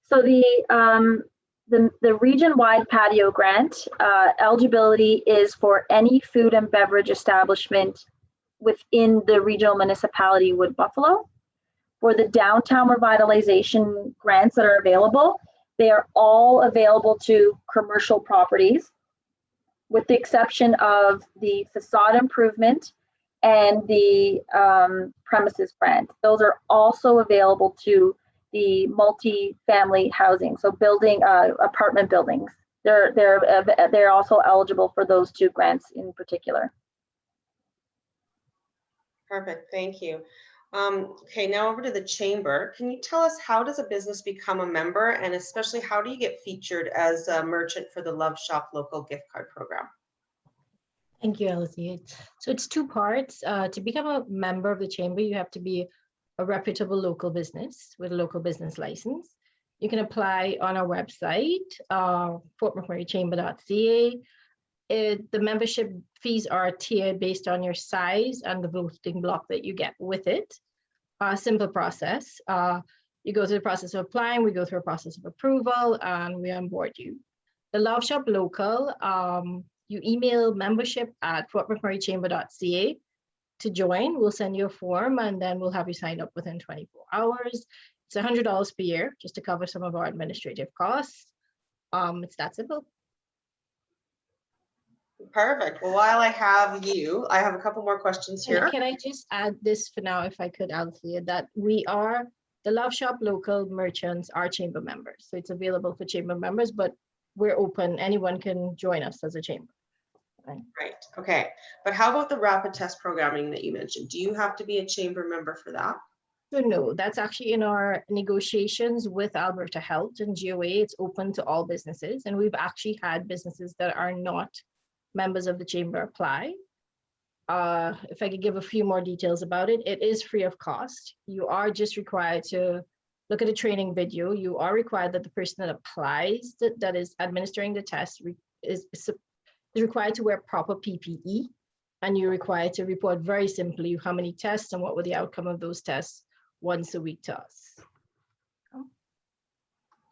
So the region-wide patio grant eligibility is for any food and beverage establishment within the regional municipality Wood Buffalo. For the downtown revitalization grants that are available, They are all available to commercial properties, with the exception of the facade improvement and the premises grant. Those are also available to the multi-family housing, so building apartment buildings. They're also eligible for those two grants in particular. Perfect, thank you. Okay, now over to the chamber. Can you tell us, how does a business become a member, and especially how do you get featured as a merchant for the Love Shop local gift card program? Thank you, Elsie. So it's two parts. To become a member of the chamber, you have to be a reputable local business with a local business license. You can apply on our website, fortmcmurraychamber.ca. The membership fees are tiered based on your size and the voting block that you get with it. Simple process. You go through the process of applying, we go through a process of approval, and we onboard you. The Love Shop Local, you email membership@fortmcmurraychamber.ca to join. We'll send you a form, and then we'll have you signed up within 24 hours. It's $100 per year just to cover some of our administrative costs. It's that simple. Perfect. Well, while I have you, I have a couple more questions here. Can I just add this for now, if I could, Althea, that we are, the Love Shop local merchants are chamber members. So it's available for chamber members, but we're open. Anyone can join us as a chamber. Right. Okay. But how about the rapid test programming that you mentioned? Do you have to be a chamber member for that? So no, that's actually in our negotiations with Alberta Health and GOA. It's open to all businesses. And we've actually had businesses that are not members of the chamber apply. If I could give a few more details about it, it is free of cost. You are just required to look at a training video. You are required that the person that applies, that is administering the test, is required to wear proper PPE, and you're required to report very simply how many tests and what were the outcome of those tests once a week to us.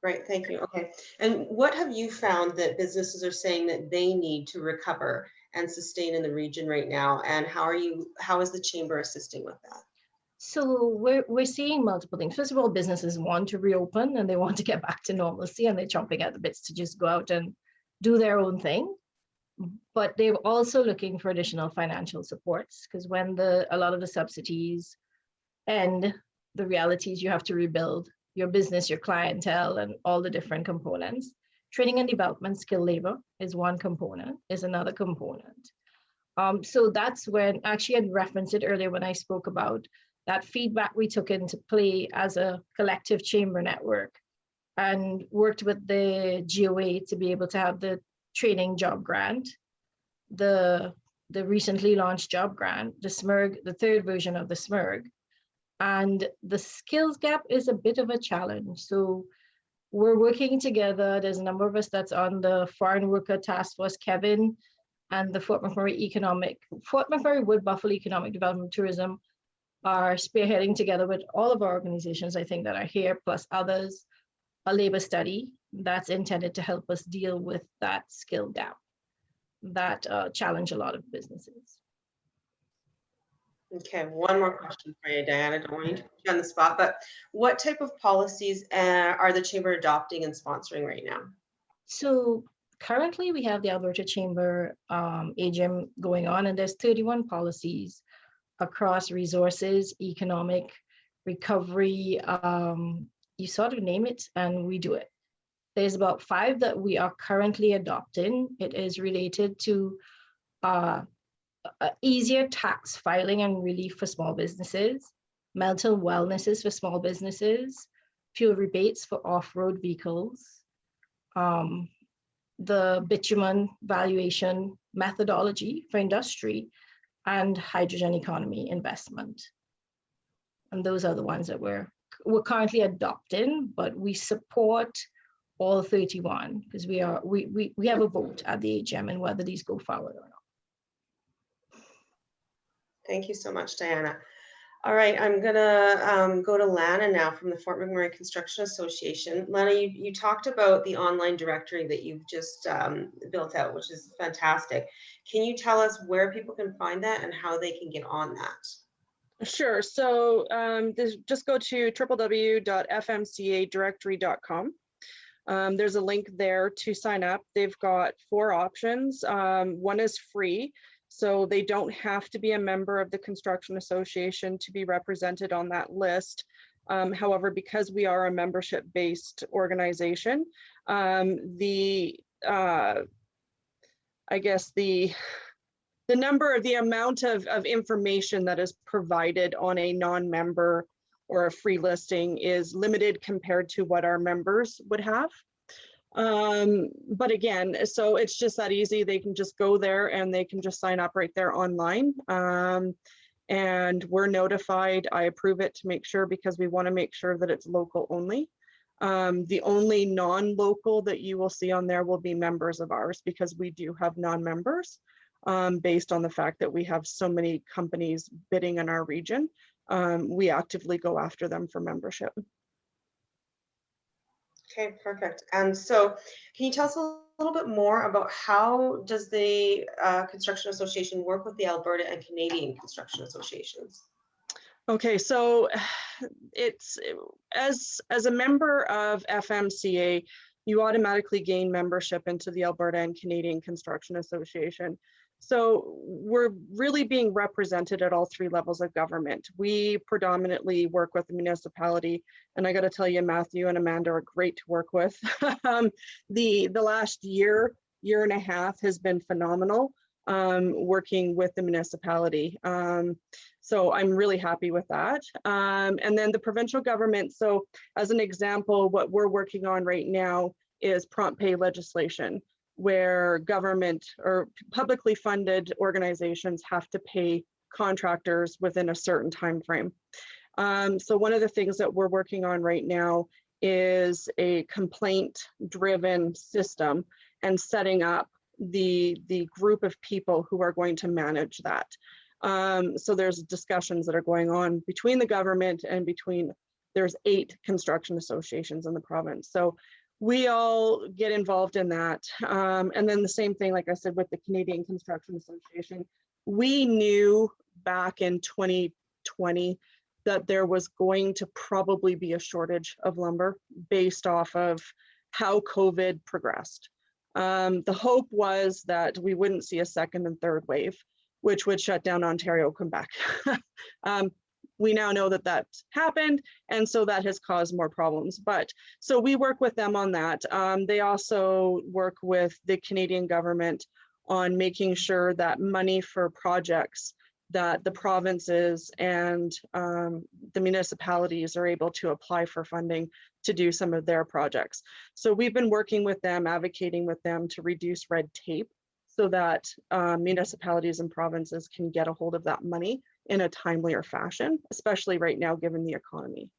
Great, thank you. Okay, and what have you found that businesses are saying that they need to recover and sustain in the region right now? And how is the chamber assisting with that? So we're seeing multiple things. First of all, businesses want to reopen and they want to get back to normalcy, and they're chomping at the bits to just go out and do their own thing. But they're also looking for additional financial supports, because when a lot of the subsidies end, the reality is you have to rebuild your business, your clientele, and all the different components. Training and development, skilled labor is one component, is another component. So that's when, actually I'd referenced it earlier when I spoke about that feedback we took into play as a collective chamber network, and worked with the GOA to be able to have the training job grant, the recently launched job grant, the SMERG, the third version of the SMERG. And the skills gap is a bit of a challenge. So we're working together. There's a number of us that's on the Foreign Worker Task Force, Kevin, and the Fort McMurray Wood Buffalo Economic Development Tourism are spearheading together with all of our organizations, I think, that are here, plus others, a labor study that's intended to help us deal with that skill gap that challenge a lot of businesses. Okay, one more question for you, Diana. I don't want you to put you on the spot, but what type of policies are the chamber adopting and sponsoring right now? So currently we have the Alberta Chamber AGM going on, and there's 31 policies across resources, economic, recovery, you sort of name it and we do it. There's about 5 that we are currently adopting. It is related to easier tax filing and relief for small businesses, mental wellnesses for small businesses, fuel rebates for off-road vehicles, the bitumen valuation methodology for industry, and hydrogen economy investment. And those are the ones that we're currently adopting, but we support all 31 because we have a vote at the AGM and whether these go forward or not. Thank you so much, Diana. All right, I'm gonna go to Lana now from the Fort McMurray Construction Association. Lana, you talked about the online directory that you've just built out, which is fantastic. Can you tell us where people can find that and how they can get on that? Sure. So just go to www.fmcadirectory.com. There's a link there to sign up. They've got 4 options. One is free, so they don't have to be a member of the Construction Association to be represented on that list. However, because we are a membership-based organization, I guess the amount of information that is provided on a non-member or a free listing is limited compared to what our members would have. But again, so it's just that easy. They can just go there and they can just sign up right there online. And we're notified. I approve it to make sure, because we want to make sure that it's local only. The only non-local that you will see on there will be members of ours, because we do have non-members based on the fact that we have so many companies bidding in our region. We actively go after them for membership. Okay, perfect. And so can you tell us a little bit more about how does the Construction Association work with the Alberta and Canadian Construction Associations? Okay, so it's as a member of FMCA, you automatically gain membership into the Alberta and Canadian Construction Association. So we're really being represented at all 3 levels of government. We predominantly work with the municipality, and I got to tell you, Matthew and Amanda are great to work with. The last year and a half has been phenomenal working with the municipality. So I'm really happy with that. And then the provincial government. So as an example, what we're working on right now is prompt pay legislation, where government or publicly funded organizations have to pay contractors within a certain time frame. So one of the things that we're working on right now is a complaint-driven system and setting up the group of people who are going to manage that. So there's discussions that are going on between the government and there's 8 construction associations in the province. So we all get involved in that. And then the same thing, like I said, with the Canadian Construction Association, we knew back in 2020 that there was going to probably be a shortage of lumber based off of how COVID progressed. The hope was that we wouldn't see a 2nd and 3rd wave, which would shut down Ontario, Quebec. We now know that that's happened, and so that has caused more problems. But so we work with them on that. They also work with the Canadian government on making sure that money for projects that the provinces and the municipalities are able to apply for funding to do some of their projects. So we've been working with them, advocating with them to reduce red tape so that municipalities and provinces can get a hold of that money in a timelier fashion, especially right now, given the economy.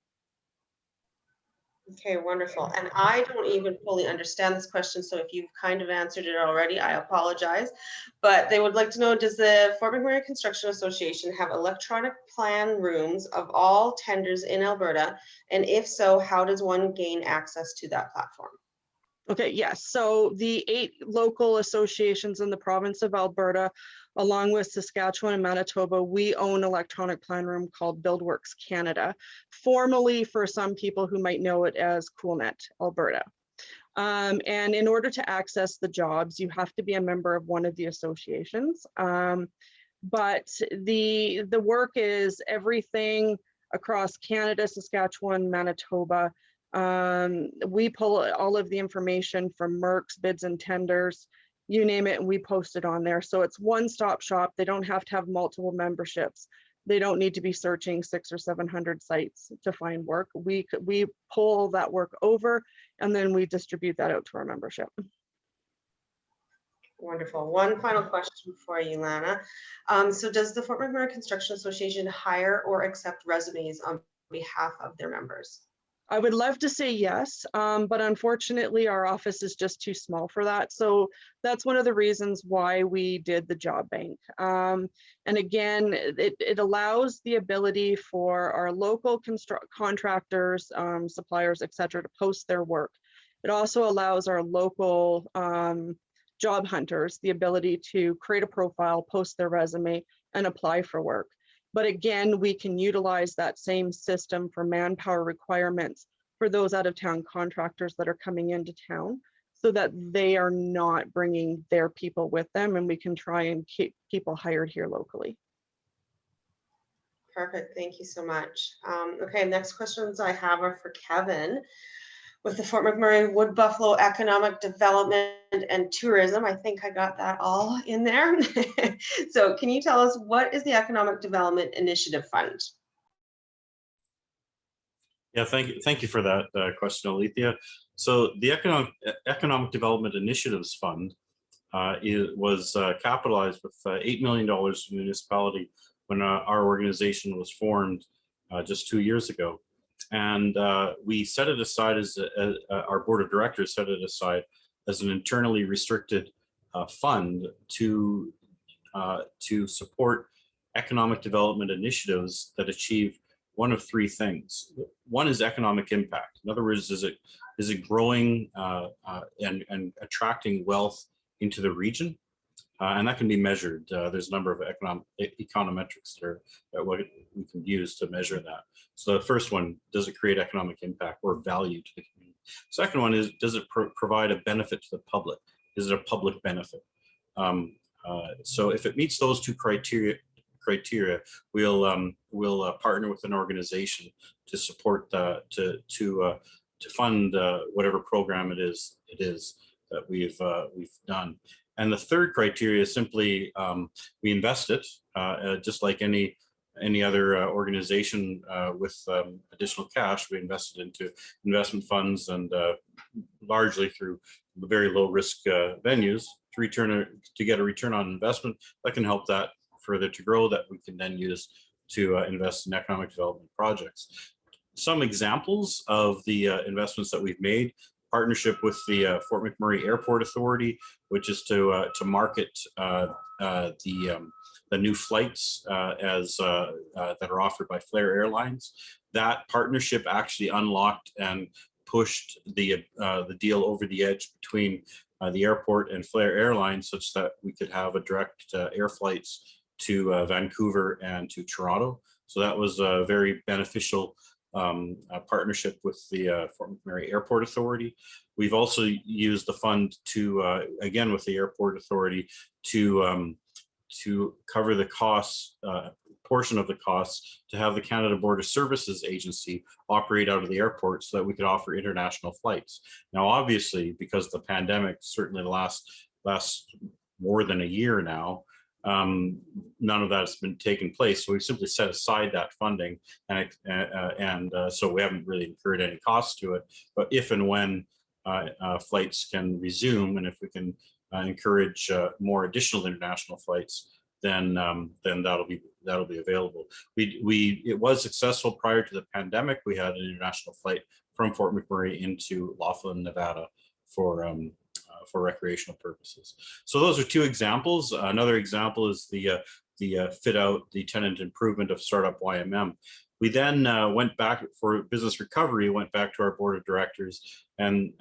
Okay, wonderful. And I don't even fully understand this question, so if you've kind of answered it already, I apologize. But they would like to know, does the Fort McMurray Construction Association have electronic plan rooms of all tenders in Alberta? And if so, how does one gain access to that platform? Okay, yes. So the 8 local associations in the province of Alberta, along with Saskatchewan and Manitoba, we own an electronic plan room called BuildWorks Canada, formerly for some people who might know it as CoolNet Alberta. And in order to access the jobs, you have to be a member of one of the associations. But the work is everything across Canada, Saskatchewan, Manitoba. We pull all of the information from Merck's bids and tenders, you name it, and we post it on there. So it's one-stop shop. They don't have to have multiple memberships. They don't need to be searching 600 or 700 sites to find work. We pull that work over and then we distribute that out to our membership. Wonderful. One final question for you, Lana. So does the Fort McMurray Construction Association hire or accept resumes on behalf of their members? I would love to say yes, but unfortunately our office is just too small for that. So that's one of the reasons why we did the job bank. And again, it allows the ability for our local contractors, suppliers, et cetera, to post their work. It also allows our local job hunters the ability to create a profile, post their resume, and apply for work. But again, we can utilize that same system for manpower requirements for those out of town contractors that are coming into town, so that they are not bringing their people with them, and we can try and keep people hired here locally. Perfect. Thank you so much. Okay, next questions I have are for Kevin. With the Fort McMurray Wood Buffalo Economic Development and Tourism, I think I got that all in there. So can you tell us, what is the Economic Development Initiative Fund? Yeah, thank you for that question, Alethea. So the Economic Development Initiatives Fund was capitalized with $8 million from the municipality when our organization was formed just 2 years ago. And we set it aside as our board of directors set it aside as an internally restricted fund to support economic development initiatives that achieve one of three things. One is economic impact. In other words, is it growing and attracting wealth into the region? And that can be measured. There's a number of econometrics that we can use to measure that. So the first one, does it create economic impact or value to the community? Second one is, does it provide a benefit to the public? Is it a public benefit? So if it meets those two criteria, we'll partner with an organization to support to fund whatever program it is that we've done. And the third criteria is simply we invest it just like any other organization with additional cash. We invest it into investment funds and largely through very low risk venues to get a return on investment that can help that further to grow, that we can then use to invest in economic development projects. Some examples of the investments that we've made: partnership with the Fort McMurray Airport Authority, which is to market the new flights that are offered by Flair Airlines. That partnership actually unlocked and pushed the deal over the edge between the airport and Flair Airlines, such that we could have a direct air flights to Vancouver and to Toronto. So that was a very beneficial partnership with the Fort McMurray Airport Authority. We've also used the fund to, again, with the Airport Authority, to cover the costs, portion of the costs, to have the Canada Border Services Agency operate out of the airport so that we could offer international flights. Now, obviously, because of the pandemic, certainly the last more than a year now, none of that has been taking place. So we've simply set aside that funding, and so we haven't really incurred any costs to it. But if and when flights can resume, and if we can encourage more additional international flights, then that'll be available. It was successful prior to the pandemic. We had an international flight from Fort McMurray into Laughlin, Nevada, for recreational purposes. So those are two examples. Another example is the fit out, the tenant improvement of startup YMM. We then went back for business recovery, went back to our board of directors and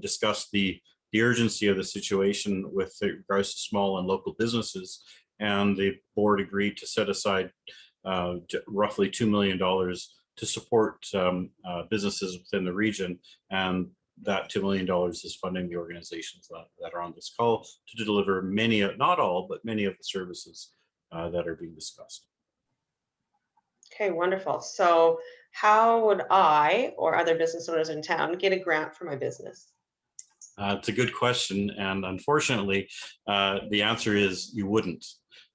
discussed the urgency of the situation with regards to small and local businesses. And the board agreed to set aside roughly $2 million to support businesses within the region. And that $2 million is funding the organizations that are on this call to deliver many, not all, but many of the services that are being discussed. Okay, wonderful. So how would I or other business owners in town get a grant for my business? It's a good question. And unfortunately, the answer is you wouldn't.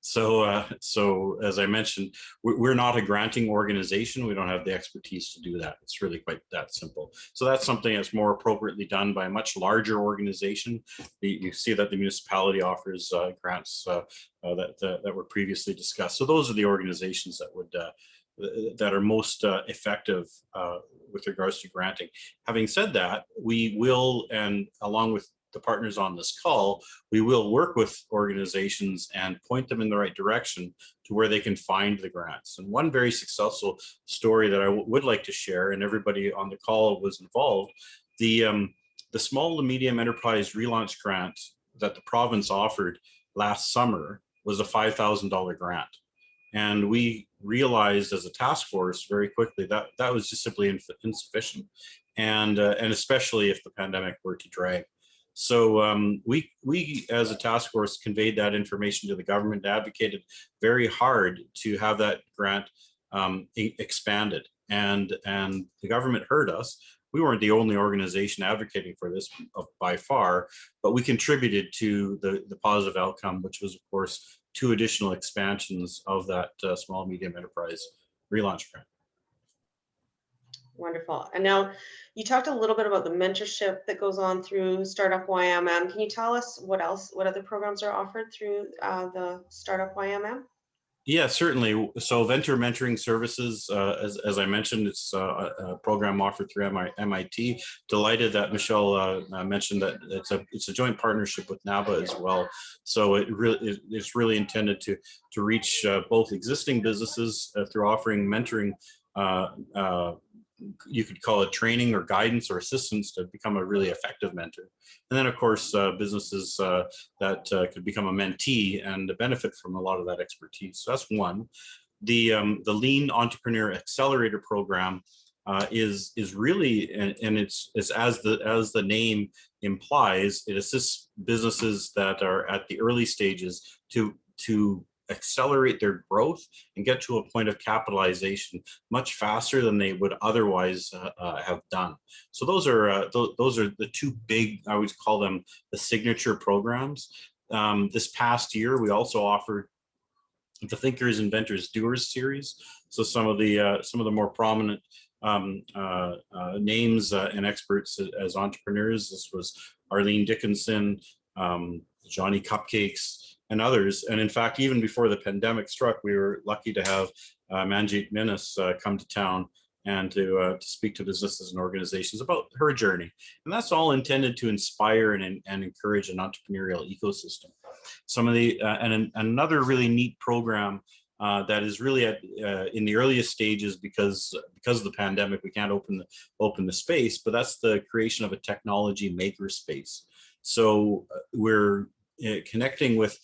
So as I mentioned, we're not a granting organization. We don't have the expertise to do that. It's really quite that simple. So that's something that's more appropriately done by a much larger organization. You see that the municipality offers grants that were previously discussed. So those are the organizations that are most effective with regards to granting. Having said that, we will, and along with the partners on this call, we will work with organizations and point them in the right direction to where they can find the grants. And one very successful story that I would like to share, and everybody on the call was involved, the small to medium enterprise relaunch grant that the province offered last summer was a $5,000 grant. And we realized as a task force very quickly that that was just simply insufficient, and especially if the pandemic were to drag. So we as a task force conveyed that information to the government, advocated very hard to have that grant expanded, and the government heard us. We weren't the only organization advocating for this by far, but we contributed to the positive outcome, which was, of course, 2 additional expansions of that small medium enterprise relaunch grant. Wonderful. And now you talked a little bit about the mentorship that goes on through Startup YMM. Can you tell us what other programs are offered through the Startup YMM? Yeah, certainly. So Venture Mentoring Services, as I mentioned, it's a program offered through MIT. Delighted that Michelle mentioned that it's a joint partnership with NABA as well. So it's really intended to reach both existing businesses through offering mentoring. You could call it training or guidance or assistance to become a really effective mentor. And then, of course, businesses that could become a mentee and benefit from a lot of that expertise. So that's one. The Lean Entrepreneur Accelerator program is really, and it's as the name implies, it assists businesses that are at the early stages to accelerate their growth and get to a point of capitalization much faster than they would otherwise have done. So those are the 2 big, I would call them the signature programs. This past year, we also offered the Thinkers, Inventors, Doers series. So some of the more prominent names and experts as entrepreneurs. This was Arlene Dickinson, Johnny Cupcakes, and others. And in fact, even before the pandemic struck, we were lucky to have Manjeet Minnis come to town and to speak to businesses and organizations about her journey. And that's all intended to inspire and encourage an entrepreneurial ecosystem. Some of the, and another really neat program that is really in the earliest stages because of the pandemic, we can't open the space, but that's the creation of a technology maker space. So we're connecting with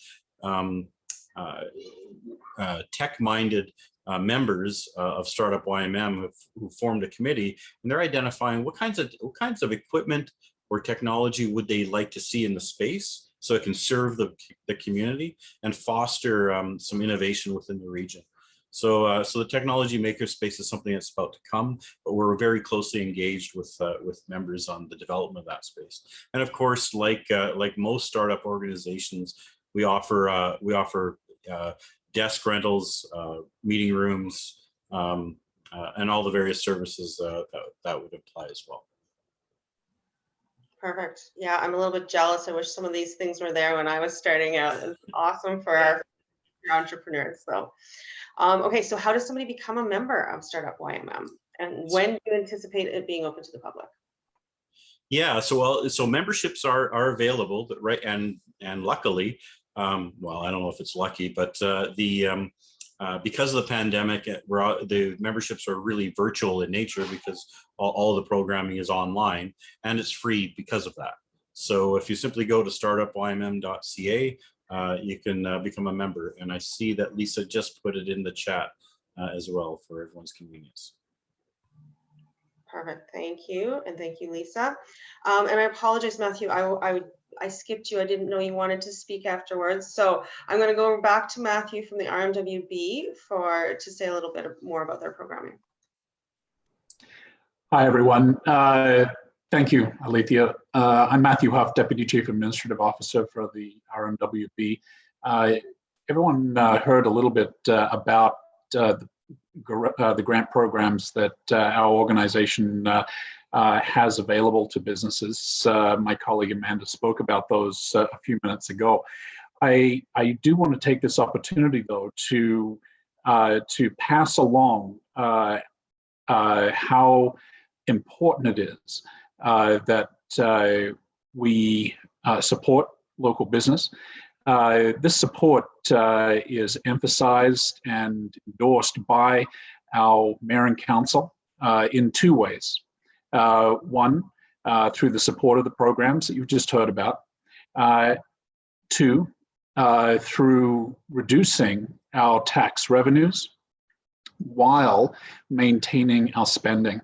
tech-minded members of Startup YMM who formed a committee, and they're identifying what kinds of equipment or technology would they like to see in the space so it can serve the community and foster some innovation within the region. So the technology makerspace is something that's about to come, but we're very closely engaged with members on the development of that space. And of course, like most startup organizations, we offer desk rentals, meeting rooms, and all the various services that would apply as well. Perfect. Yeah, I'm a little bit jealous. I wish some of these things were there when I was starting out. It's awesome for our entrepreneurs. So, okay, so how does somebody become a member of Startup YMM, and when do you anticipate it being open to the public? Yeah, so memberships are available, but right, and luckily, well, I don't know if it's lucky, but because of the pandemic, the memberships are really virtual in nature because all the programming is online, and it's free because of that. So if you simply go to startupymm.ca, you can become a member. And I see that Lisa just put it in the chat as well for everyone's convenience. Perfect. Thank you. And thank you, Lisa. And I apologize, Matthew. I skipped you. I didn't know you wanted to speak afterwards. So I'm going to go back to Matthew from the Rmwb to say a little bit more about their programming. Hi, everyone. Thank you, Alethea. I'm Matthew Huff, Deputy Chief Administrative Officer for the Rmwb. Everyone heard a little bit about the grant programs that our organization has available to businesses. My colleague Amanda spoke about those a few minutes ago. I do want to take this opportunity, though, to pass along how important it is that we support local business. This support is emphasized and endorsed by our Mayor and Council in 2 ways. One, through the support of the programs that you've just heard about. 2, through reducing our tax revenues while maintaining our spending.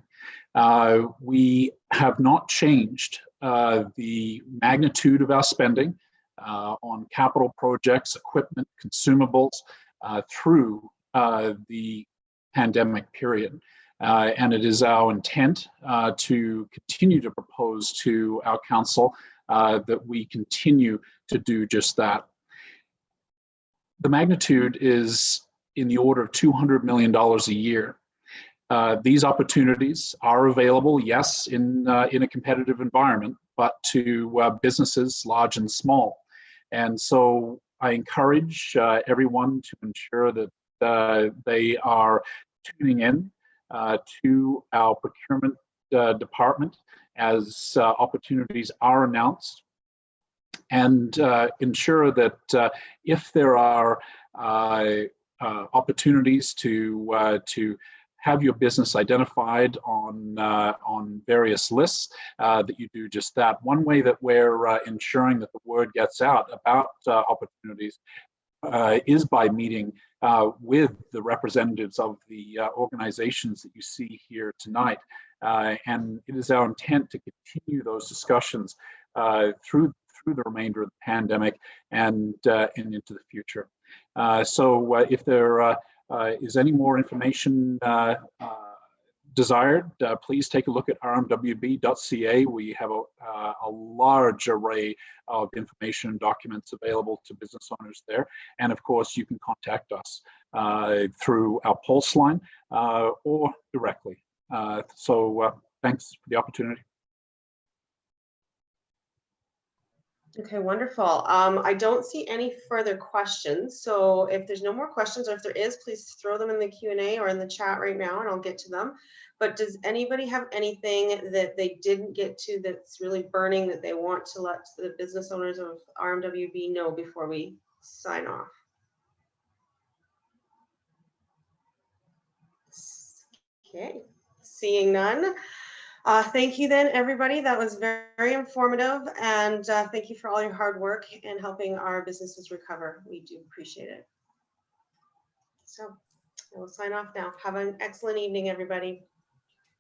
We have not changed the magnitude of our spending on capital projects, equipment, consumables through the pandemic period. And it is our intent to continue to propose to our council that we continue to do just that. The magnitude is in the order of $200 million a year. These opportunities are available, yes, in a competitive environment, but to businesses large and small. And so I encourage everyone to ensure that they are tuning in to our procurement department as opportunities are announced, and ensure that if there are opportunities to have your business identified on various lists, that you do just that. One way that we're ensuring that the word gets out about opportunities is by meeting with the representatives of the organizations that you see here tonight. And it is our intent to continue those discussions through the remainder of the pandemic and into the future. So if there is any more information desired, please take a look at rmwb.ca. We have a large array of information and documents available to business owners there. And of course, you can contact us through our pulse line or directly. So thanks for the opportunity. Okay, wonderful. I don't see any further questions. So if there's no more questions, or if there is, please throw them in the Q&A or in the chat right now and I'll get to them. But does anybody have anything that they didn't get to that's really burning that they want to let the business owners of RMWB know before we sign off? Okay, seeing none. Thank you then, everybody. That was very, very informative. And thank you for all your hard work in helping our businesses recover. We do appreciate it. So I will sign off now. Have an excellent evening, everybody.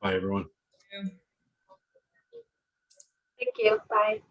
Bye, everyone. Thank you. Bye.